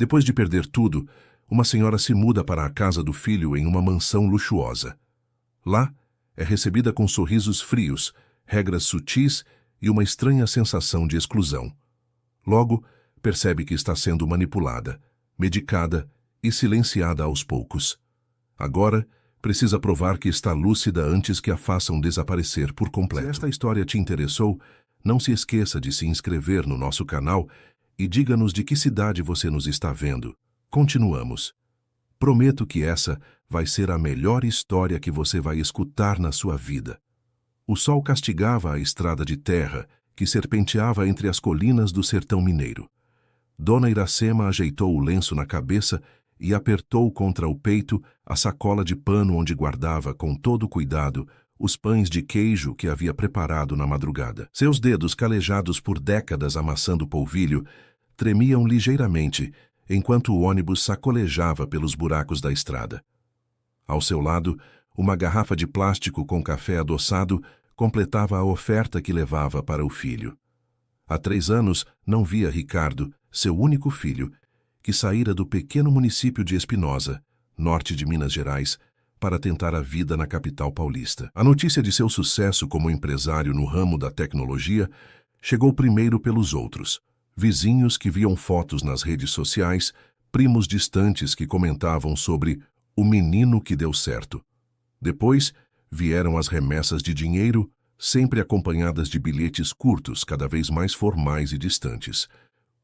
Depois de perder tudo, uma senhora se muda para a casa do filho em uma mansão luxuosa. Lá, é recebida com sorrisos frios, regras sutis e uma estranha sensação de exclusão. Logo, percebe que está sendo manipulada, medicada e silenciada aos poucos. Agora, precisa provar que está lúcida antes que a façam desaparecer por completo. Se esta história te interessou, não se esqueça de se inscrever no nosso canal e diga-nos de que cidade você nos está vendo. Continuamos. Prometo que essa vai ser a melhor história que você vai escutar na sua vida. O sol castigava a estrada de terra que serpenteava entre as colinas do sertão mineiro. Dona Iracema ajeitou o lenço na cabeça e apertou contra o peito a sacola de pano onde guardava com todo cuidado os pães de queijo que havia preparado na madrugada. Seus dedos, calejados por décadas amassando polvilho, tremiam ligeiramente enquanto o ônibus sacolejava pelos buracos da estrada. Ao seu lado, uma garrafa de plástico com café adoçado completava a oferta que levava para o filho. Há 3 anos não via Ricardo, seu único filho, que saíra do pequeno município de Espinosa, norte de Minas Gerais, para tentar a vida na capital paulista. A notícia de seu sucesso como empresário no ramo da tecnologia chegou primeiro pelos outros, vizinhos que viam fotos nas redes sociais, primos distantes que comentavam sobre o menino que deu certo. Depois, vieram as remessas de dinheiro, sempre acompanhadas de bilhetes curtos, cada vez mais formais e distantes.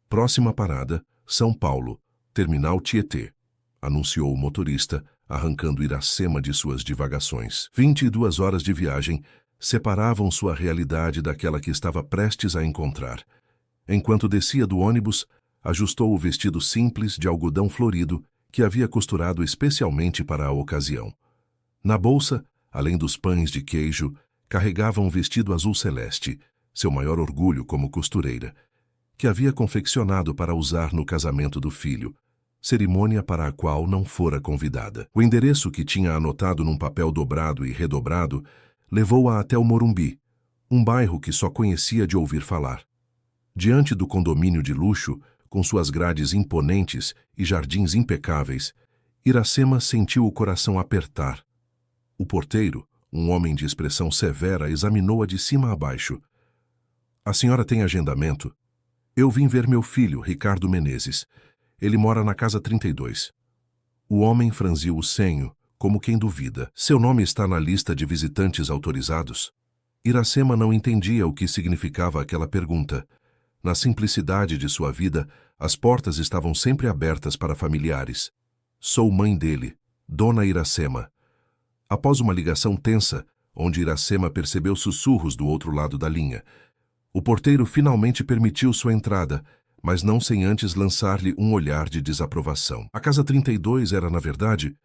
Próxima parada, São Paulo, Terminal Tietê, anunciou o motorista, arrancando Iracema de suas divagações. 22 horas de viagem separavam sua realidade daquela que estava prestes a encontrar. Enquanto descia do ônibus, ajustou o vestido simples de algodão florido que havia costurado especialmente para a ocasião. Na bolsa, além dos pães de queijo, carregava um vestido azul celeste, seu maior orgulho como costureira, que havia confeccionado para usar no casamento do filho, cerimônia para a qual não fora convidada. O endereço que tinha anotado num papel dobrado e redobrado levou-a até o Morumbi, um bairro que só conhecia de ouvir falar. Diante do condomínio de luxo, com suas grades imponentes e jardins impecáveis, Iracema sentiu o coração apertar. O porteiro, um homem de expressão severa, examinou-a de cima a baixo. "A senhora tem agendamento? Eu vim ver meu filho, Ricardo Menezes. Ele mora na casa 32. O homem franziu o senho, como quem duvida. "Seu nome está na lista de visitantes autorizados?" Iracema não entendia o que significava aquela pergunta. Na simplicidade de sua vida, as portas estavam sempre abertas para familiares. "Sou mãe dele, Dona Iracema." Após uma ligação tensa, onde Iracema percebeu sussurros do outro lado da linha, o porteiro finalmente permitiu sua entrada, mas não sem antes lançar-lhe um olhar de desaprovação. A casa 32 era, na verdade,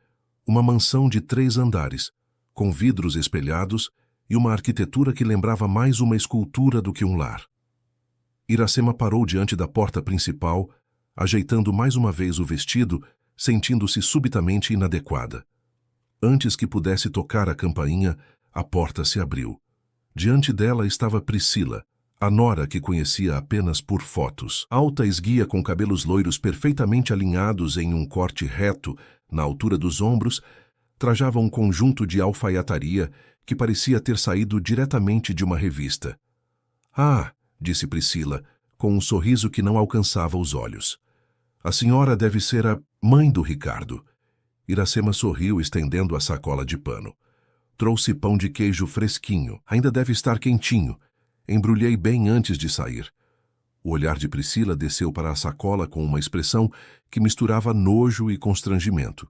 uma mansão de 3 andares, com vidros espelhados e uma arquitetura que lembrava mais uma escultura do que um lar. Iracema parou diante da porta principal, ajeitando mais uma vez o vestido, sentindo-se subitamente inadequada. Antes que pudesse tocar a campainha, a porta se abriu. Diante dela estava Priscila, a nora que conhecia apenas por fotos. Alta esguia com cabelos loiros perfeitamente alinhados em um corte reto, na altura dos ombros, trajava um conjunto de alfaiataria que parecia ter saído diretamente de uma revista. "Ah", disse Priscila, com um sorriso que não alcançava os olhos. "A senhora deve ser a mãe do Ricardo." Iracema sorriu, estendendo a sacola de pano. "Trouxe pão de queijo fresquinho. Ainda deve estar quentinho. Embrulhei bem antes de sair." O olhar de Priscila desceu para a sacola com uma expressão que misturava nojo e constrangimento.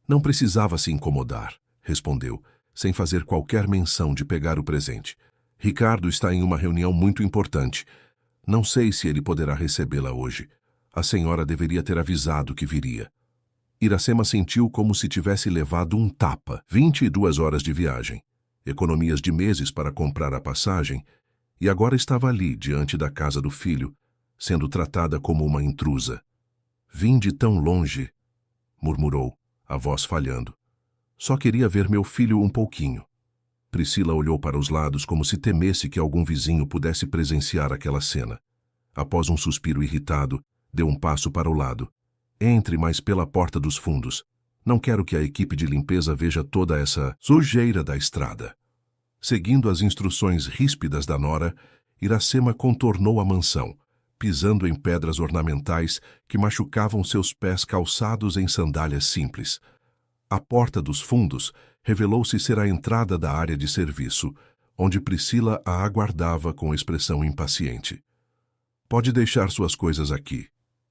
"Não precisava se incomodar", respondeu, sem fazer qualquer menção de pegar o presente. "Ricardo está em uma reunião muito importante. Não sei se ele poderá recebê-la hoje. A senhora deveria ter avisado que viria." Iracema sentiu como se tivesse levado um tapa. 22 horas de viagem, economias de meses para comprar a passagem, e agora estava ali, diante da casa do filho, sendo tratada como uma intrusa. "Vim de tão longe", murmurou, a voz falhando. "Só queria ver meu filho um pouquinho." Priscila olhou para os lados como se temesse que algum vizinho pudesse presenciar aquela cena. Após um suspiro irritado, deu um passo para o lado. Entre, mas pela porta dos fundos. Não quero que a equipe de limpeza veja toda essa sujeira da estrada. Seguindo as instruções ríspidas da nora, Iracema contornou a mansão, pisando em pedras ornamentais que machucavam seus pés calçados em sandálias simples. A porta dos fundos revelou-se ser a entrada da área de serviço, onde Priscila a aguardava com expressão impaciente. Pode deixar suas coisas aqui,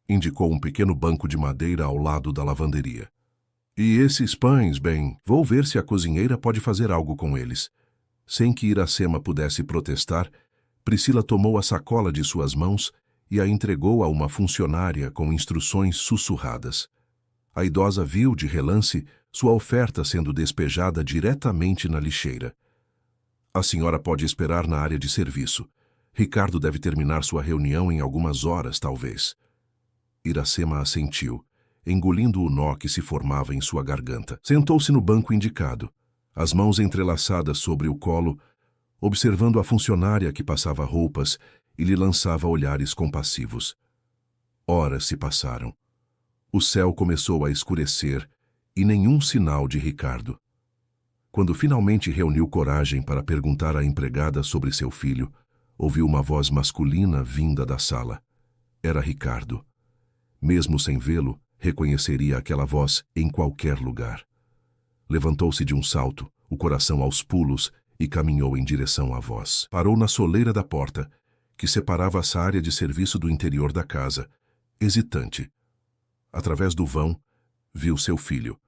indicou um pequeno banco de madeira ao lado da lavanderia. E esses pães, bem, vou ver se a cozinheira pode fazer algo com eles. Sem que Iracema pudesse protestar, Priscila tomou a sacola de suas mãos e a entregou a uma funcionária com instruções sussurradas. A idosa viu, de relance, sua oferta sendo despejada diretamente na lixeira. A senhora pode esperar na área de serviço. Ricardo deve terminar sua reunião em algumas horas, talvez. Iracema assentiu, engolindo o nó que se formava em sua garganta. Sentou-se no banco indicado, as mãos entrelaçadas sobre o colo, observando a funcionária que passava roupas e lhe lançava olhares compassivos. Horas se passaram. O céu começou a escurecer e nenhum sinal de Ricardo. Quando finalmente reuniu coragem para perguntar à empregada sobre seu filho, ouviu uma voz masculina vinda da sala. Era Ricardo. Mesmo sem vê-lo, reconheceria aquela voz em qualquer lugar. Levantou-se de um salto, o coração aos pulos, e caminhou em direção à voz. Parou na soleira da porta, que separava essa área de serviço do interior da casa, hesitante. Através do vão, viu seu filho.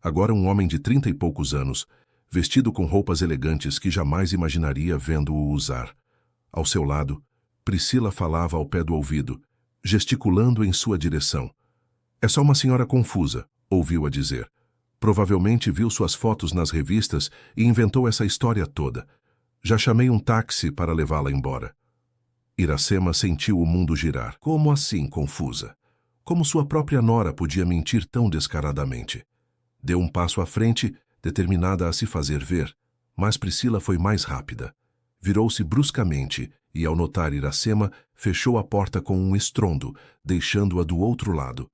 Agora um homem de 30 e poucos anos, vestido com roupas elegantes que jamais imaginaria vendo-o usar. Ao seu lado, Priscila falava ao pé do ouvido, gesticulando em sua direção. É só uma senhora confusa, ouviu-a dizer. Provavelmente viu suas fotos nas revistas e inventou essa história toda. Já chamei um táxi para levá-la embora. Iracema sentiu o mundo girar. Como assim, confusa? Como sua própria nora podia mentir tão descaradamente? Deu um passo à frente, determinada a se fazer ver, mas Priscila foi mais rápida. Virou-se bruscamente e, ao notar Iracema, fechou a porta com um estrondo, deixando-a do outro lado.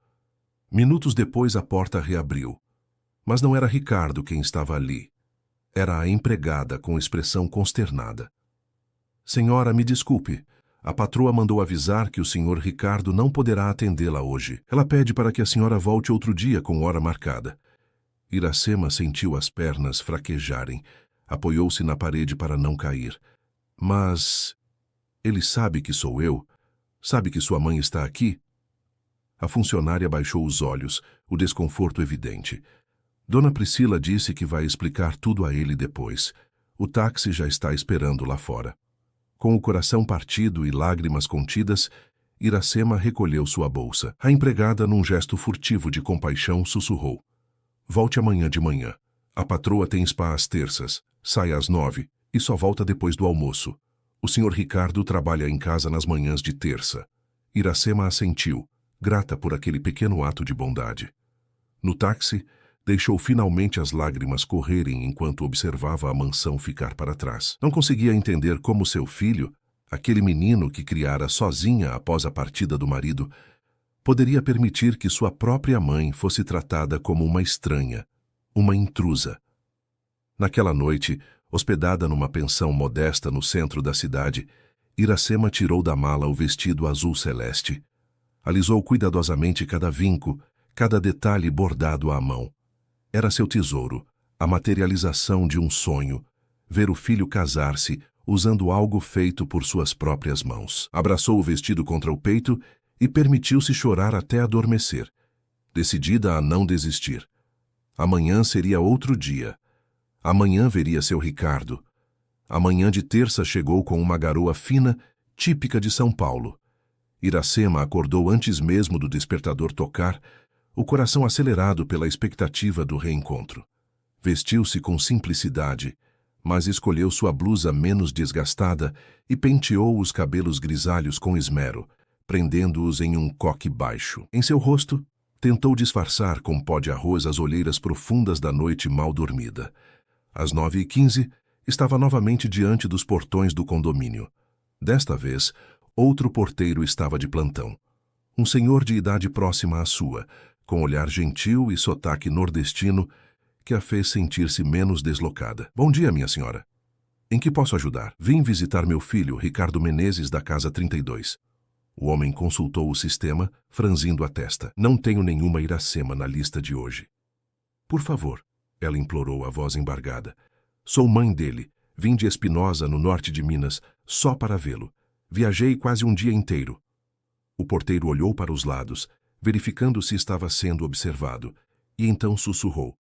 Minutos depois a porta reabriu. Mas não era Ricardo quem estava ali. Era a empregada com expressão consternada. Senhora, me desculpe. A patroa mandou avisar que o senhor Ricardo não poderá atendê-la hoje. Ela pede para que a senhora volte outro dia com hora marcada. Iracema sentiu as pernas fraquejarem. Apoiou-se na parede para não cair. Mas... ele sabe que sou eu? Sabe que sua mãe está aqui? A funcionária baixou os olhos, o desconforto evidente. Dona Priscila disse que vai explicar tudo a ele depois. O táxi já está esperando lá fora. Com o coração partido e lágrimas contidas, Iracema recolheu sua bolsa. A empregada, num gesto furtivo de compaixão, sussurrou. Volte amanhã de manhã. A patroa tem spa às terças. Sai às 9 e só volta depois do almoço. O senhor Ricardo trabalha em casa nas manhãs de terça. Iracema assentiu, grata por aquele pequeno ato de bondade. No táxi, deixou finalmente as lágrimas correrem enquanto observava a mansão ficar para trás. Não conseguia entender como seu filho, aquele menino que criara sozinha após a partida do marido, poderia permitir que sua própria mãe fosse tratada como uma estranha, uma intrusa. Naquela noite, hospedada numa pensão modesta no centro da cidade, Iracema tirou da mala o vestido azul celeste. Alisou cuidadosamente cada vinco, cada detalhe bordado à mão. Era seu tesouro, a materialização de um sonho, ver o filho casar-se usando algo feito por suas próprias mãos. Abraçou o vestido contra o peito e permitiu-se chorar até adormecer, decidida a não desistir. Amanhã seria outro dia. Amanhã veria seu Ricardo. A manhã de terça chegou com uma garoa fina, típica de São Paulo. Iracema acordou antes mesmo do despertador tocar, o coração acelerado pela expectativa do reencontro. Vestiu-se com simplicidade, mas escolheu sua blusa menos desgastada e penteou os cabelos grisalhos com esmero, prendendo-os em um coque baixo. Em seu rosto, tentou disfarçar com pó de arroz as olheiras profundas da noite mal dormida. Às 9h15, estava novamente diante dos portões do condomínio. Desta vez, outro porteiro estava de plantão. Um senhor de idade próxima à sua, com olhar gentil e sotaque nordestino que a fez sentir-se menos deslocada. Bom dia, minha senhora. Em que posso ajudar? Vim visitar meu filho, Ricardo Menezes, da casa 32. O homem consultou o sistema, franzindo a testa. Não tenho nenhuma Iracema na lista de hoje. Por favor, ela implorou, a voz embargada. Sou mãe dele. Vim de Espinosa, no norte de Minas, só para vê-lo. Viajei quase um dia inteiro. O porteiro olhou para os lados, verificando se estava sendo observado, e então sussurrou.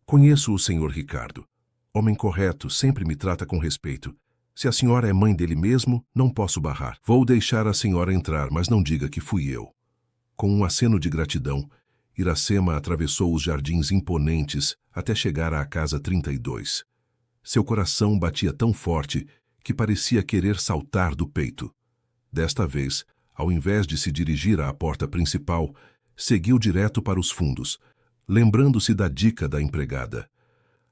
Conheço o senhor Ricardo. Homem correto, sempre me trata com respeito. Se a senhora é mãe dele mesmo, não posso barrar. Vou deixar a senhora entrar, mas não diga que fui eu. Com um aceno de gratidão, Iracema atravessou os jardins imponentes até chegar à casa 32. Seu coração batia tão forte que parecia querer saltar do peito. Desta vez, ao invés de se dirigir à porta principal, seguiu direto para os fundos, lembrando-se da dica da empregada.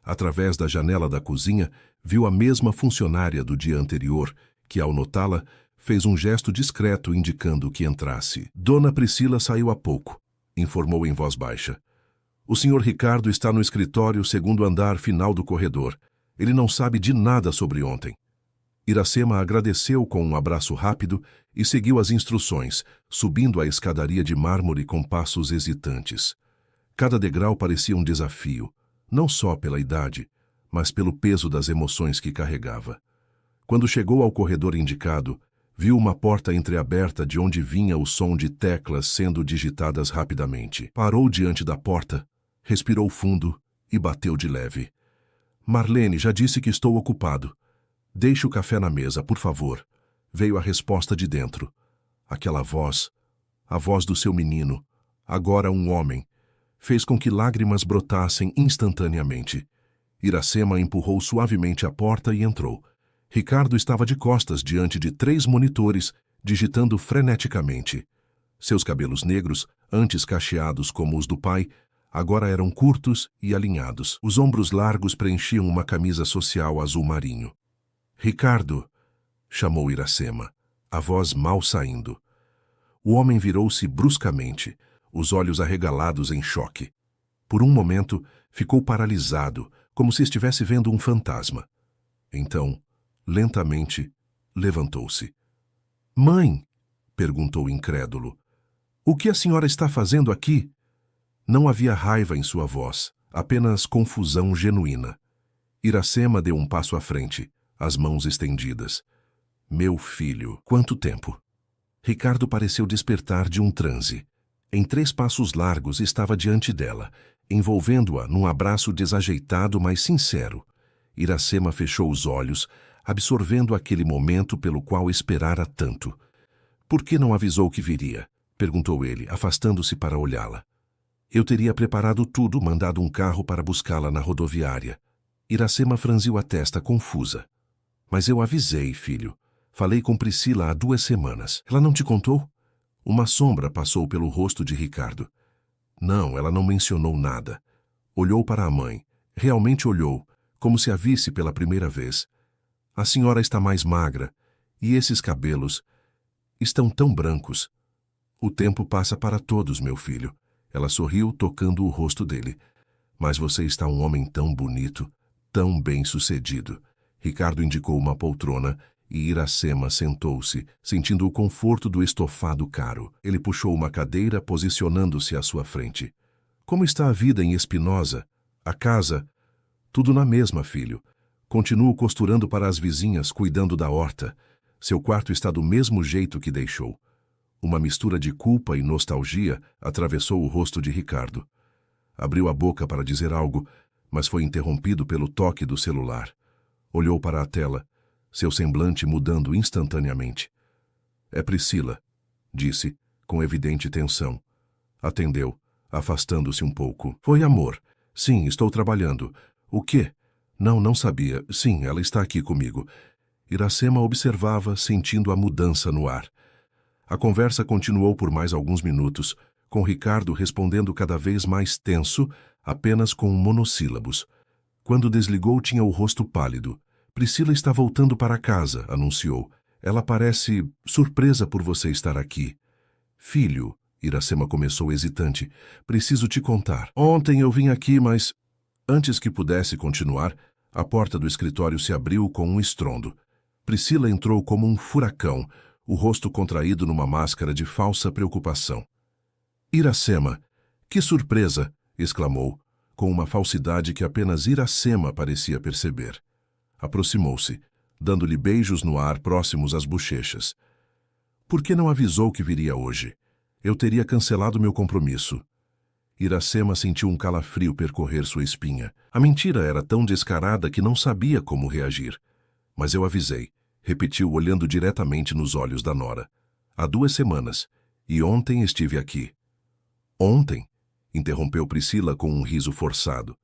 Através da janela da cozinha, viu a mesma funcionária do dia anterior, que, ao notá-la, fez um gesto discreto indicando que entrasse. Dona Priscila saiu há pouco, informou em voz baixa. O senhor Ricardo está no escritório, segundo andar final do corredor. Ele não sabe de nada sobre ontem. Iracema agradeceu com um abraço rápido e seguiu as instruções, subindo a escadaria de mármore com passos hesitantes. Cada degrau parecia um desafio, não só pela idade, mas pelo peso das emoções que carregava. Quando chegou ao corredor indicado, viu uma porta entreaberta de onde vinha o som de teclas sendo digitadas rapidamente. Parou diante da porta, respirou fundo e bateu de leve. Marlene, já disse que estou ocupado. Deixe o café na mesa, por favor. Veio a resposta de dentro. Aquela voz, a voz do seu menino, agora um homem, fez com que lágrimas brotassem instantaneamente. Iracema empurrou suavemente a porta e entrou. Ricardo estava de costas diante de 3 monitores, digitando freneticamente. Seus cabelos negros, antes cacheados como os do pai, agora eram curtos e alinhados. Os ombros largos preenchiam uma camisa social azul marinho. Ricardo, chamou Iracema, a voz mal saindo. O homem virou-se bruscamente, os olhos arregalados em choque. Por um momento, ficou paralisado, como se estivesse vendo um fantasma. Então, lentamente, levantou-se. Mãe, perguntou incrédulo, o que a senhora está fazendo aqui? Não havia raiva em sua voz, apenas confusão genuína. Iracema deu um passo à frente, as mãos estendidas. Meu filho, quanto tempo? Ricardo pareceu despertar de um transe. Em 3 passos largos estava diante dela, envolvendo-a num abraço desajeitado, mas sincero. Iracema fechou os olhos, absorvendo aquele momento pelo qual esperara tanto. Por que não avisou que viria? Perguntou ele, afastando-se para olhá-la. Eu teria preparado tudo, mandado um carro para buscá-la na rodoviária. Iracema franziu a testa, confusa. Mas eu avisei, filho. Falei com Priscila há 2 semanas. Ela não te contou? Uma sombra passou pelo rosto de Ricardo. Não, ela não mencionou nada. Olhou para a mãe. Realmente olhou, como se a visse pela primeira vez. A senhora está mais magra, e esses cabelos estão tão brancos. O tempo passa para todos, meu filho. Ela sorriu, tocando o rosto dele. Mas você está um homem tão bonito, tão bem-sucedido. Ricardo indicou uma poltrona e Iracema sentou-se, sentindo o conforto do estofado caro. Ele puxou uma cadeira, posicionando-se à sua frente. Como está a vida em Espinosa? A casa? Tudo na mesma, filho. Continuo costurando para as vizinhas, cuidando da horta. Seu quarto está do mesmo jeito que deixou. Uma mistura de culpa e nostalgia atravessou o rosto de Ricardo. Abriu a boca para dizer algo, mas foi interrompido pelo toque do celular. Olhou para a tela, seu semblante mudando instantaneamente. É Priscila, disse, com evidente tensão. Atendeu, afastando-se um pouco. Foi amor. Sim, estou trabalhando. O quê? Não sabia. Sim, ela está aqui comigo. Iracema observava, sentindo a mudança no ar. A conversa continuou por mais alguns minutos, com Ricardo respondendo cada vez mais tenso, apenas com monossílabos. Quando desligou, tinha o rosto pálido. Priscila está voltando para casa, anunciou. Ela parece surpresa por você estar aqui. Filho, Iracema começou hesitante. Preciso te contar. Ontem eu vim aqui, mas... Antes que pudesse continuar, a porta do escritório se abriu com um estrondo. Priscila entrou como um furacão, o rosto contraído numa máscara de falsa preocupação. Iracema! Que surpresa! Exclamou, com uma falsidade que apenas Iracema parecia perceber. Aproximou-se, dando-lhe beijos no ar próximos às bochechas. Por que não avisou que viria hoje? Eu teria cancelado meu compromisso. Iracema sentiu um calafrio percorrer sua espinha. A mentira era tão descarada que não sabia como reagir. Mas eu avisei, repetiu olhando diretamente nos olhos da nora. Há 2 semanas, e ontem estive aqui. Ontem? Interrompeu Priscila com um riso forçado.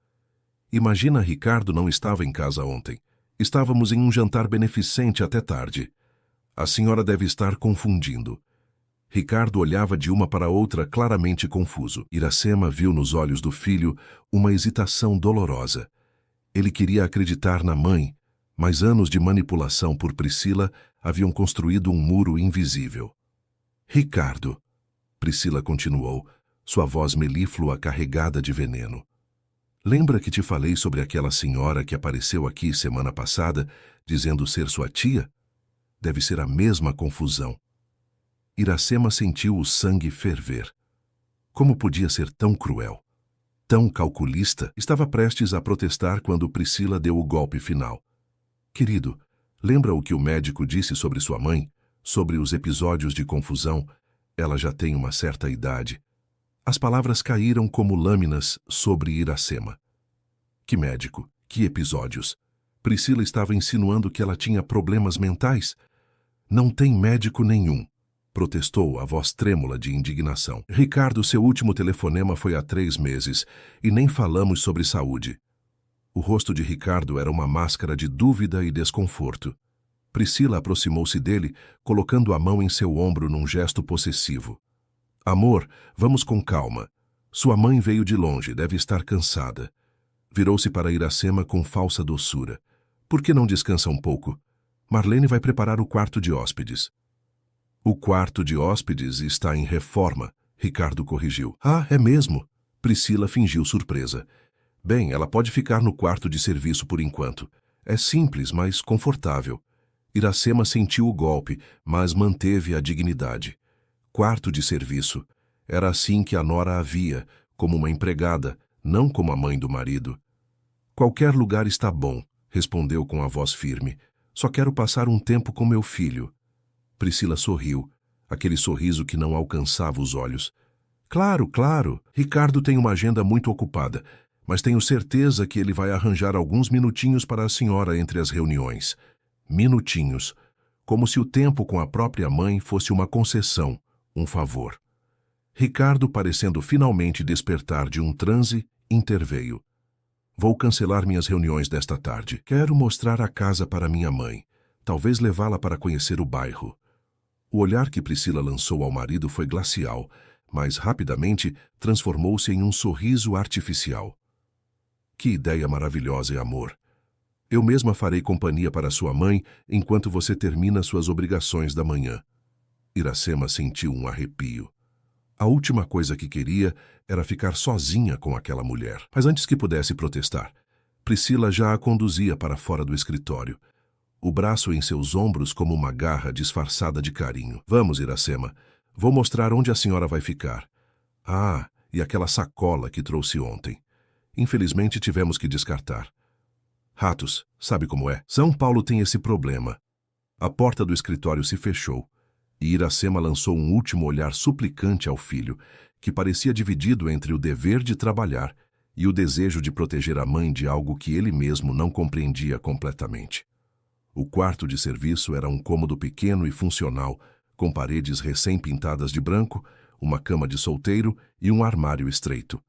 Imagina, Ricardo não estava em casa ontem. Estávamos em um jantar beneficente até tarde. A senhora deve estar confundindo. Ricardo olhava de uma para outra claramente confuso. Iracema viu nos olhos do filho uma hesitação dolorosa. Ele queria acreditar na mãe, mas anos de manipulação por Priscila haviam construído um muro invisível. Ricardo, Priscila continuou, sua voz melíflua carregada de veneno. Lembra que te falei sobre aquela senhora que apareceu aqui semana passada, dizendo ser sua tia? Deve ser a mesma confusão. Iracema sentiu o sangue ferver. Como podia ser tão cruel? Tão calculista? Estava prestes a protestar quando Priscila deu o golpe final. Querido, lembra o que o médico disse sobre sua mãe? Sobre os episódios de confusão? Ela já tem uma certa idade. As palavras caíram como lâminas sobre Iracema. Que médico? Que episódios? Priscila estava insinuando que ela tinha problemas mentais? Não tem médico nenhum, protestou a voz trêmula de indignação. Ricardo, seu último telefonema foi há 3 meses e nem falamos sobre saúde. O rosto de Ricardo era uma máscara de dúvida e desconforto. Priscila aproximou-se dele, colocando a mão em seu ombro num gesto possessivo. Amor, vamos com calma. Sua mãe veio de longe, deve estar cansada. Virou-se para Iracema com falsa doçura. Por que não descansa um pouco? Marlene vai preparar o quarto de hóspedes. O quarto de hóspedes está em reforma, Ricardo corrigiu. Ah, é mesmo? Priscila fingiu surpresa. Bem, ela pode ficar no quarto de serviço por enquanto. É simples, mas confortável. Iracema sentiu o golpe, mas manteve a dignidade. Quarto de serviço. Era assim que a nora a via, como uma empregada, não como a mãe do marido. Qualquer lugar está bom, respondeu com a voz firme. Só quero passar um tempo com meu filho. Priscila sorriu, aquele sorriso que não alcançava os olhos. Claro, claro, Ricardo tem uma agenda muito ocupada, mas tenho certeza que ele vai arranjar alguns minutinhos para a senhora entre as reuniões. Minutinhos, como se o tempo com a própria mãe fosse uma concessão, um favor. Ricardo, parecendo finalmente despertar de um transe, interveio. Vou cancelar minhas reuniões desta tarde. Quero mostrar a casa para minha mãe. Talvez levá-la para conhecer o bairro. O olhar que Priscila lançou ao marido foi glacial, mas rapidamente transformou-se em um sorriso artificial. Que ideia maravilhosa, amor. Eu mesma farei companhia para sua mãe enquanto você termina suas obrigações da manhã. Iracema sentiu um arrepio. A última coisa que queria era ficar sozinha com aquela mulher. Mas antes que pudesse protestar, Priscila já a conduzia para fora do escritório, o braço em seus ombros como uma garra disfarçada de carinho. Vamos, Iracema. Vou mostrar onde a senhora vai ficar. Ah, e aquela sacola que trouxe ontem. Infelizmente tivemos que descartar. Ratos, sabe como é? São Paulo tem esse problema. A porta do escritório se fechou, e Iracema lançou um último olhar suplicante ao filho, que parecia dividido entre o dever de trabalhar e o desejo de proteger a mãe de algo que ele mesmo não compreendia completamente. O quarto de serviço era um cômodo pequeno e funcional, com paredes recém-pintadas de branco, uma cama de solteiro e um armário estreito.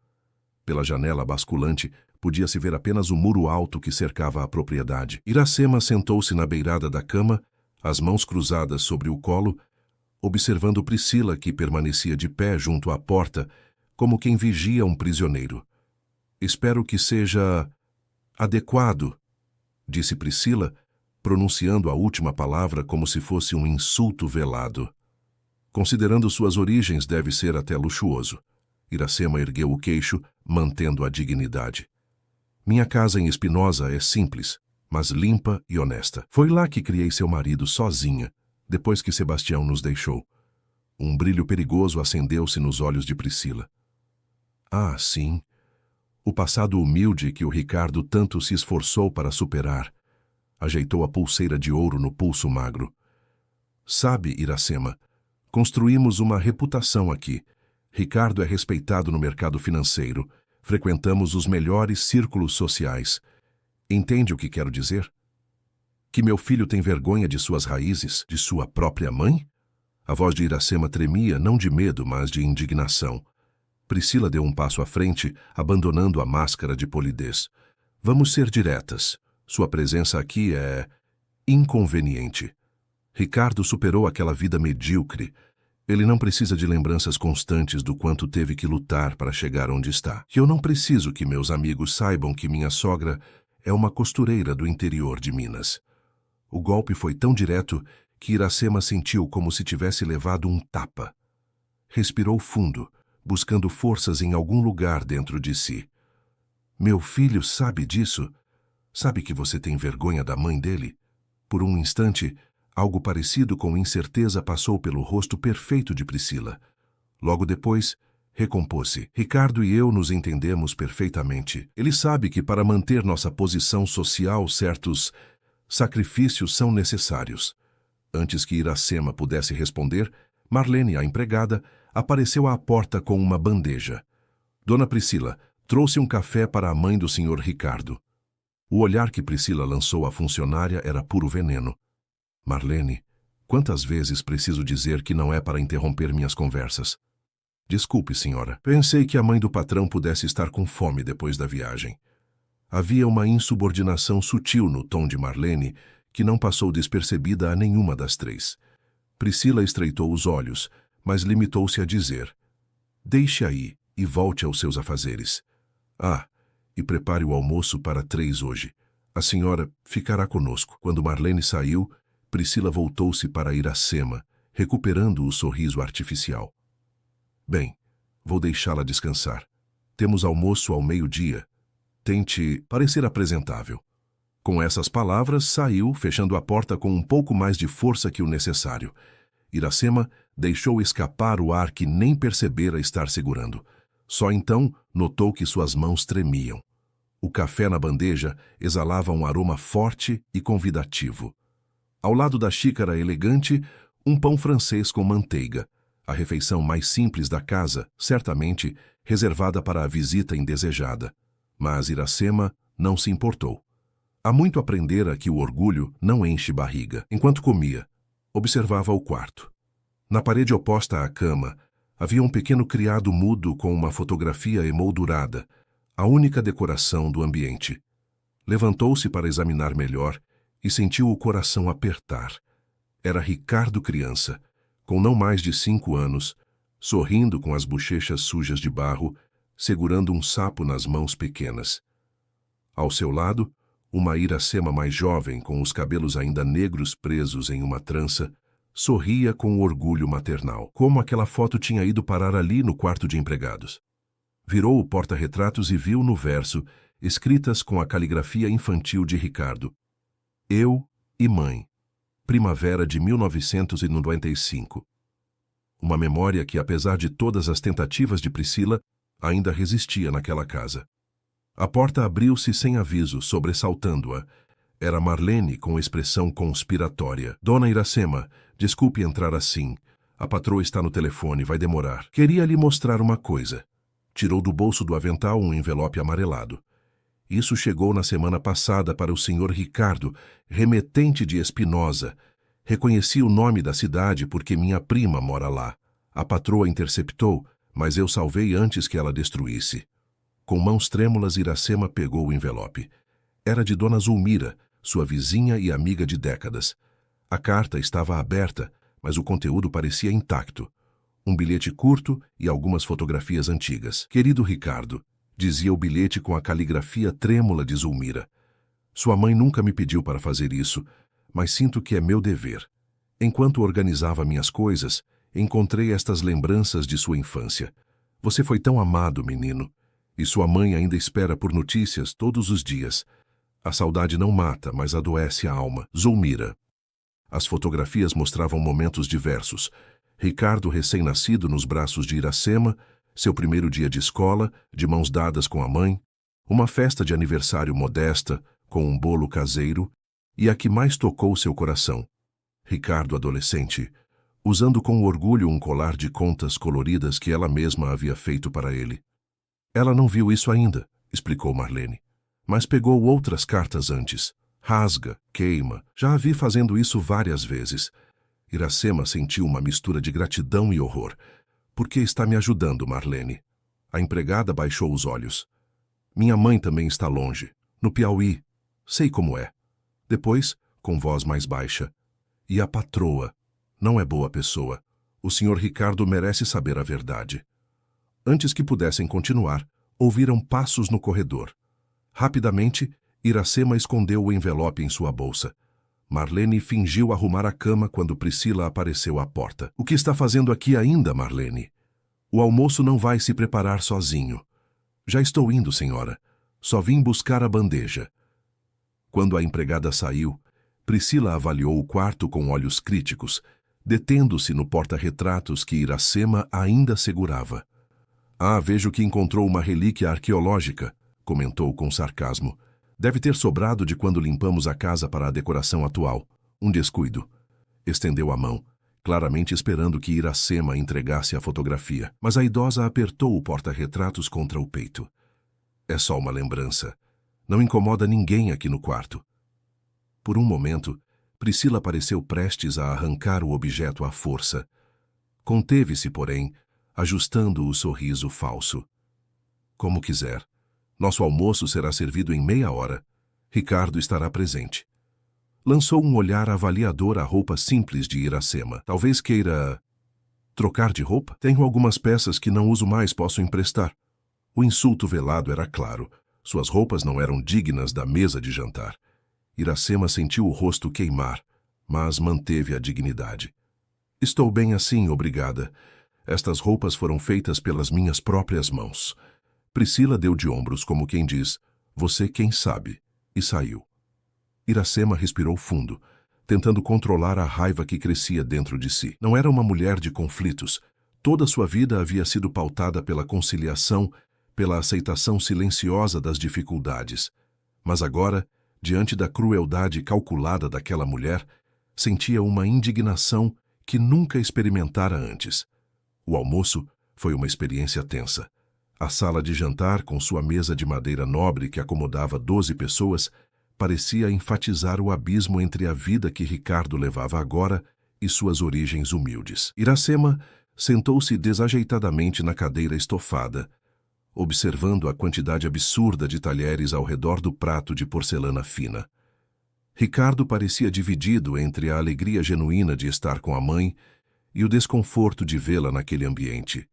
Pela janela basculante, podia-se ver apenas o muro alto que cercava a propriedade. Iracema sentou-se na beirada da cama, as mãos cruzadas sobre o colo, observando Priscila, que permanecia de pé junto à porta, como quem vigia um prisioneiro. Espero que seja adequado, disse Priscila, pronunciando a última palavra como se fosse um insulto velado. Considerando suas origens, deve ser até luxuoso. Iracema ergueu o queixo, mantendo a dignidade. Minha casa em Espinosa é simples, mas limpa e honesta. Foi lá que criei seu marido sozinha, depois que Sebastião nos deixou. Um brilho perigoso acendeu-se nos olhos de Priscila. Ah, sim. O passado humilde que o Ricardo tanto se esforçou para superar. Ajeitou a pulseira de ouro no pulso magro. Sabe, Iracema, construímos uma reputação aqui. Ricardo é respeitado no mercado financeiro. Frequentamos os melhores círculos sociais. Entende o que quero dizer? Que meu filho tem vergonha de suas raízes, de sua própria mãe? A voz de Iracema tremia, não de medo, mas de indignação. Priscila deu um passo à frente, abandonando a máscara de polidez. Vamos ser diretas. Sua presença aqui é inconveniente. Ricardo superou aquela vida medíocre. Ele não precisa de lembranças constantes do quanto teve que lutar para chegar onde está. E eu não preciso que meus amigos saibam que minha sogra é uma costureira do interior de Minas. O golpe foi tão direto que Iracema sentiu como se tivesse levado um tapa. Respirou fundo, buscando forças em algum lugar dentro de si. Meu filho sabe disso? Sabe que você tem vergonha da mãe dele? Por um instante, algo parecido com incerteza passou pelo rosto perfeito de Priscila. Logo depois, recompôs-se. Ricardo e eu nos entendemos perfeitamente. Ele sabe que para manter nossa posição social, certos sacrifícios são necessários. Antes que Iracema pudesse responder, Marlene, a empregada, apareceu à porta com uma bandeja. Dona Priscila trouxe um café para a mãe do Sr. Ricardo. O olhar que Priscila lançou à funcionária era puro veneno. Marlene, quantas vezes preciso dizer que não é para interromper minhas conversas? Desculpe, senhora. Pensei que a mãe do patrão pudesse estar com fome depois da viagem. Havia uma insubordinação sutil no tom de Marlene que não passou despercebida a nenhuma das três. Priscila estreitou os olhos, mas limitou-se a dizer: deixe aí e volte aos seus afazeres. Ah, e prepare o almoço para 3 hoje. A senhora ficará conosco. Quando Marlene saiu, Priscila voltou-se para Iracema, recuperando o sorriso artificial. Bem, vou deixá-la descansar. Temos almoço ao meio-dia. Tente parecer apresentável. Com essas palavras, saiu, fechando a porta com um pouco mais de força que o necessário. Iracema deixou escapar o ar que nem percebera estar segurando. Só então notou que suas mãos tremiam. O café na bandeja exalava um aroma forte e convidativo. Ao lado da xícara elegante, um pão francês com manteiga, a refeição mais simples da casa, certamente reservada para a visita indesejada. Mas Iracema não se importou. Há muito aprendera que o orgulho não enche barriga. Enquanto comia, observava o quarto. Na parede oposta à cama, havia um pequeno criado mudo com uma fotografia emoldurada, a única decoração do ambiente. Levantou-se para examinar melhor e sentiu o coração apertar. Era Ricardo criança, com não mais de 5 anos, sorrindo com as bochechas sujas de barro, segurando um sapo nas mãos pequenas. Ao seu lado, uma Iracema mais jovem, com os cabelos ainda negros presos em uma trança, sorria com orgulho maternal. Como aquela foto tinha ido parar ali no quarto de empregados. Virou o porta-retratos e viu no verso, escritas com a caligrafia infantil de Ricardo: Eu e mãe. Primavera de 1995. Uma memória que, apesar de todas as tentativas de Priscila, ainda resistia naquela casa. A porta abriu-se sem aviso, sobressaltando-a. Era Marlene com expressão conspiratória. Dona Iracema, desculpe entrar assim. A patroa está no telefone, vai demorar. Queria lhe mostrar uma coisa. Tirou do bolso do avental um envelope amarelado. Isso chegou na semana passada para o Sr. Ricardo, remetente de Espinosa. Reconheci o nome da cidade porque minha prima mora lá. A patroa interceptou, mas eu salvei antes que ela destruísse. Com mãos trêmulas, Iracema pegou o envelope. Era de Dona Zulmira, sua vizinha e amiga de décadas. A carta estava aberta, mas o conteúdo parecia intacto. Um bilhete curto e algumas fotografias antigas. Querido Ricardo, dizia o bilhete com a caligrafia trêmula de Zulmira. Sua mãe nunca me pediu para fazer isso, mas sinto que é meu dever. Enquanto organizava minhas coisas, encontrei estas lembranças de sua infância. Você foi tão amado, menino. E sua mãe ainda espera por notícias todos os dias. A saudade não mata, mas adoece a alma. Zulmira. As fotografias mostravam momentos diversos. Ricardo recém-nascido nos braços de Iracema, seu primeiro dia de escola, de mãos dadas com a mãe, uma festa de aniversário modesta, com um bolo caseiro, e a que mais tocou seu coração. Ricardo adolescente, usando com orgulho um colar de contas coloridas que ela mesma havia feito para ele. Ela não viu isso ainda, explicou Marlene, mas pegou outras cartas antes. Rasga, queima, já a vi fazendo isso várias vezes. Iracema sentiu uma mistura de gratidão e horror. Por que está me ajudando, Marlene? A empregada baixou os olhos. Minha mãe também está longe, no Piauí. Sei como é. Depois, com voz mais baixa. E a patroa? Não é boa pessoa. O senhor Ricardo merece saber a verdade. Antes que pudessem continuar, ouviram passos no corredor. Rapidamente, Iracema escondeu o envelope em sua bolsa. Marlene fingiu arrumar a cama quando Priscila apareceu à porta. O que está fazendo aqui ainda, Marlene? O almoço não vai se preparar sozinho. Já estou indo, senhora. Só vim buscar a bandeja. Quando a empregada saiu, Priscila avaliou o quarto com olhos críticos, detendo-se no porta-retratos que Iracema ainda segurava. Ah, vejo que encontrou uma relíquia arqueológica, comentou com sarcasmo. Deve ter sobrado de quando limpamos a casa para a decoração atual. Um descuido. Estendeu a mão, claramente esperando que Iracema entregasse a fotografia, mas a idosa apertou o porta-retratos contra o peito. É só uma lembrança. Não incomoda ninguém aqui no quarto. Por um momento, Priscila pareceu prestes a arrancar o objeto à força. Conteve-se, porém, ajustando o sorriso falso. Como quiser. Nosso almoço será servido em meia hora. Ricardo estará presente. Lançou um olhar avaliador à roupa simples de Iracema. Talvez queira... trocar de roupa? Tenho algumas peças que não uso mais, posso emprestar. O insulto velado era claro. Suas roupas não eram dignas da mesa de jantar. Iracema sentiu o rosto queimar, mas manteve a dignidade. Estou bem assim, obrigada. Estas roupas foram feitas pelas minhas próprias mãos. Priscila deu de ombros como quem diz, você quem sabe, e saiu. Iracema respirou fundo, tentando controlar a raiva que crescia dentro de si. Não era uma mulher de conflitos. Toda sua vida havia sido pautada pela conciliação, pela aceitação silenciosa das dificuldades. Mas agora, diante da crueldade calculada daquela mulher, sentia uma indignação que nunca experimentara antes. O almoço foi uma experiência tensa. A sala de jantar, com sua mesa de madeira nobre que acomodava 12 pessoas, parecia enfatizar o abismo entre a vida que Ricardo levava agora e suas origens humildes. Iracema sentou-se desajeitadamente na cadeira estofada, observando a quantidade absurda de talheres ao redor do prato de porcelana fina. Ricardo parecia dividido entre a alegria genuína de estar com a mãe e o desconforto de vê-la naquele ambiente.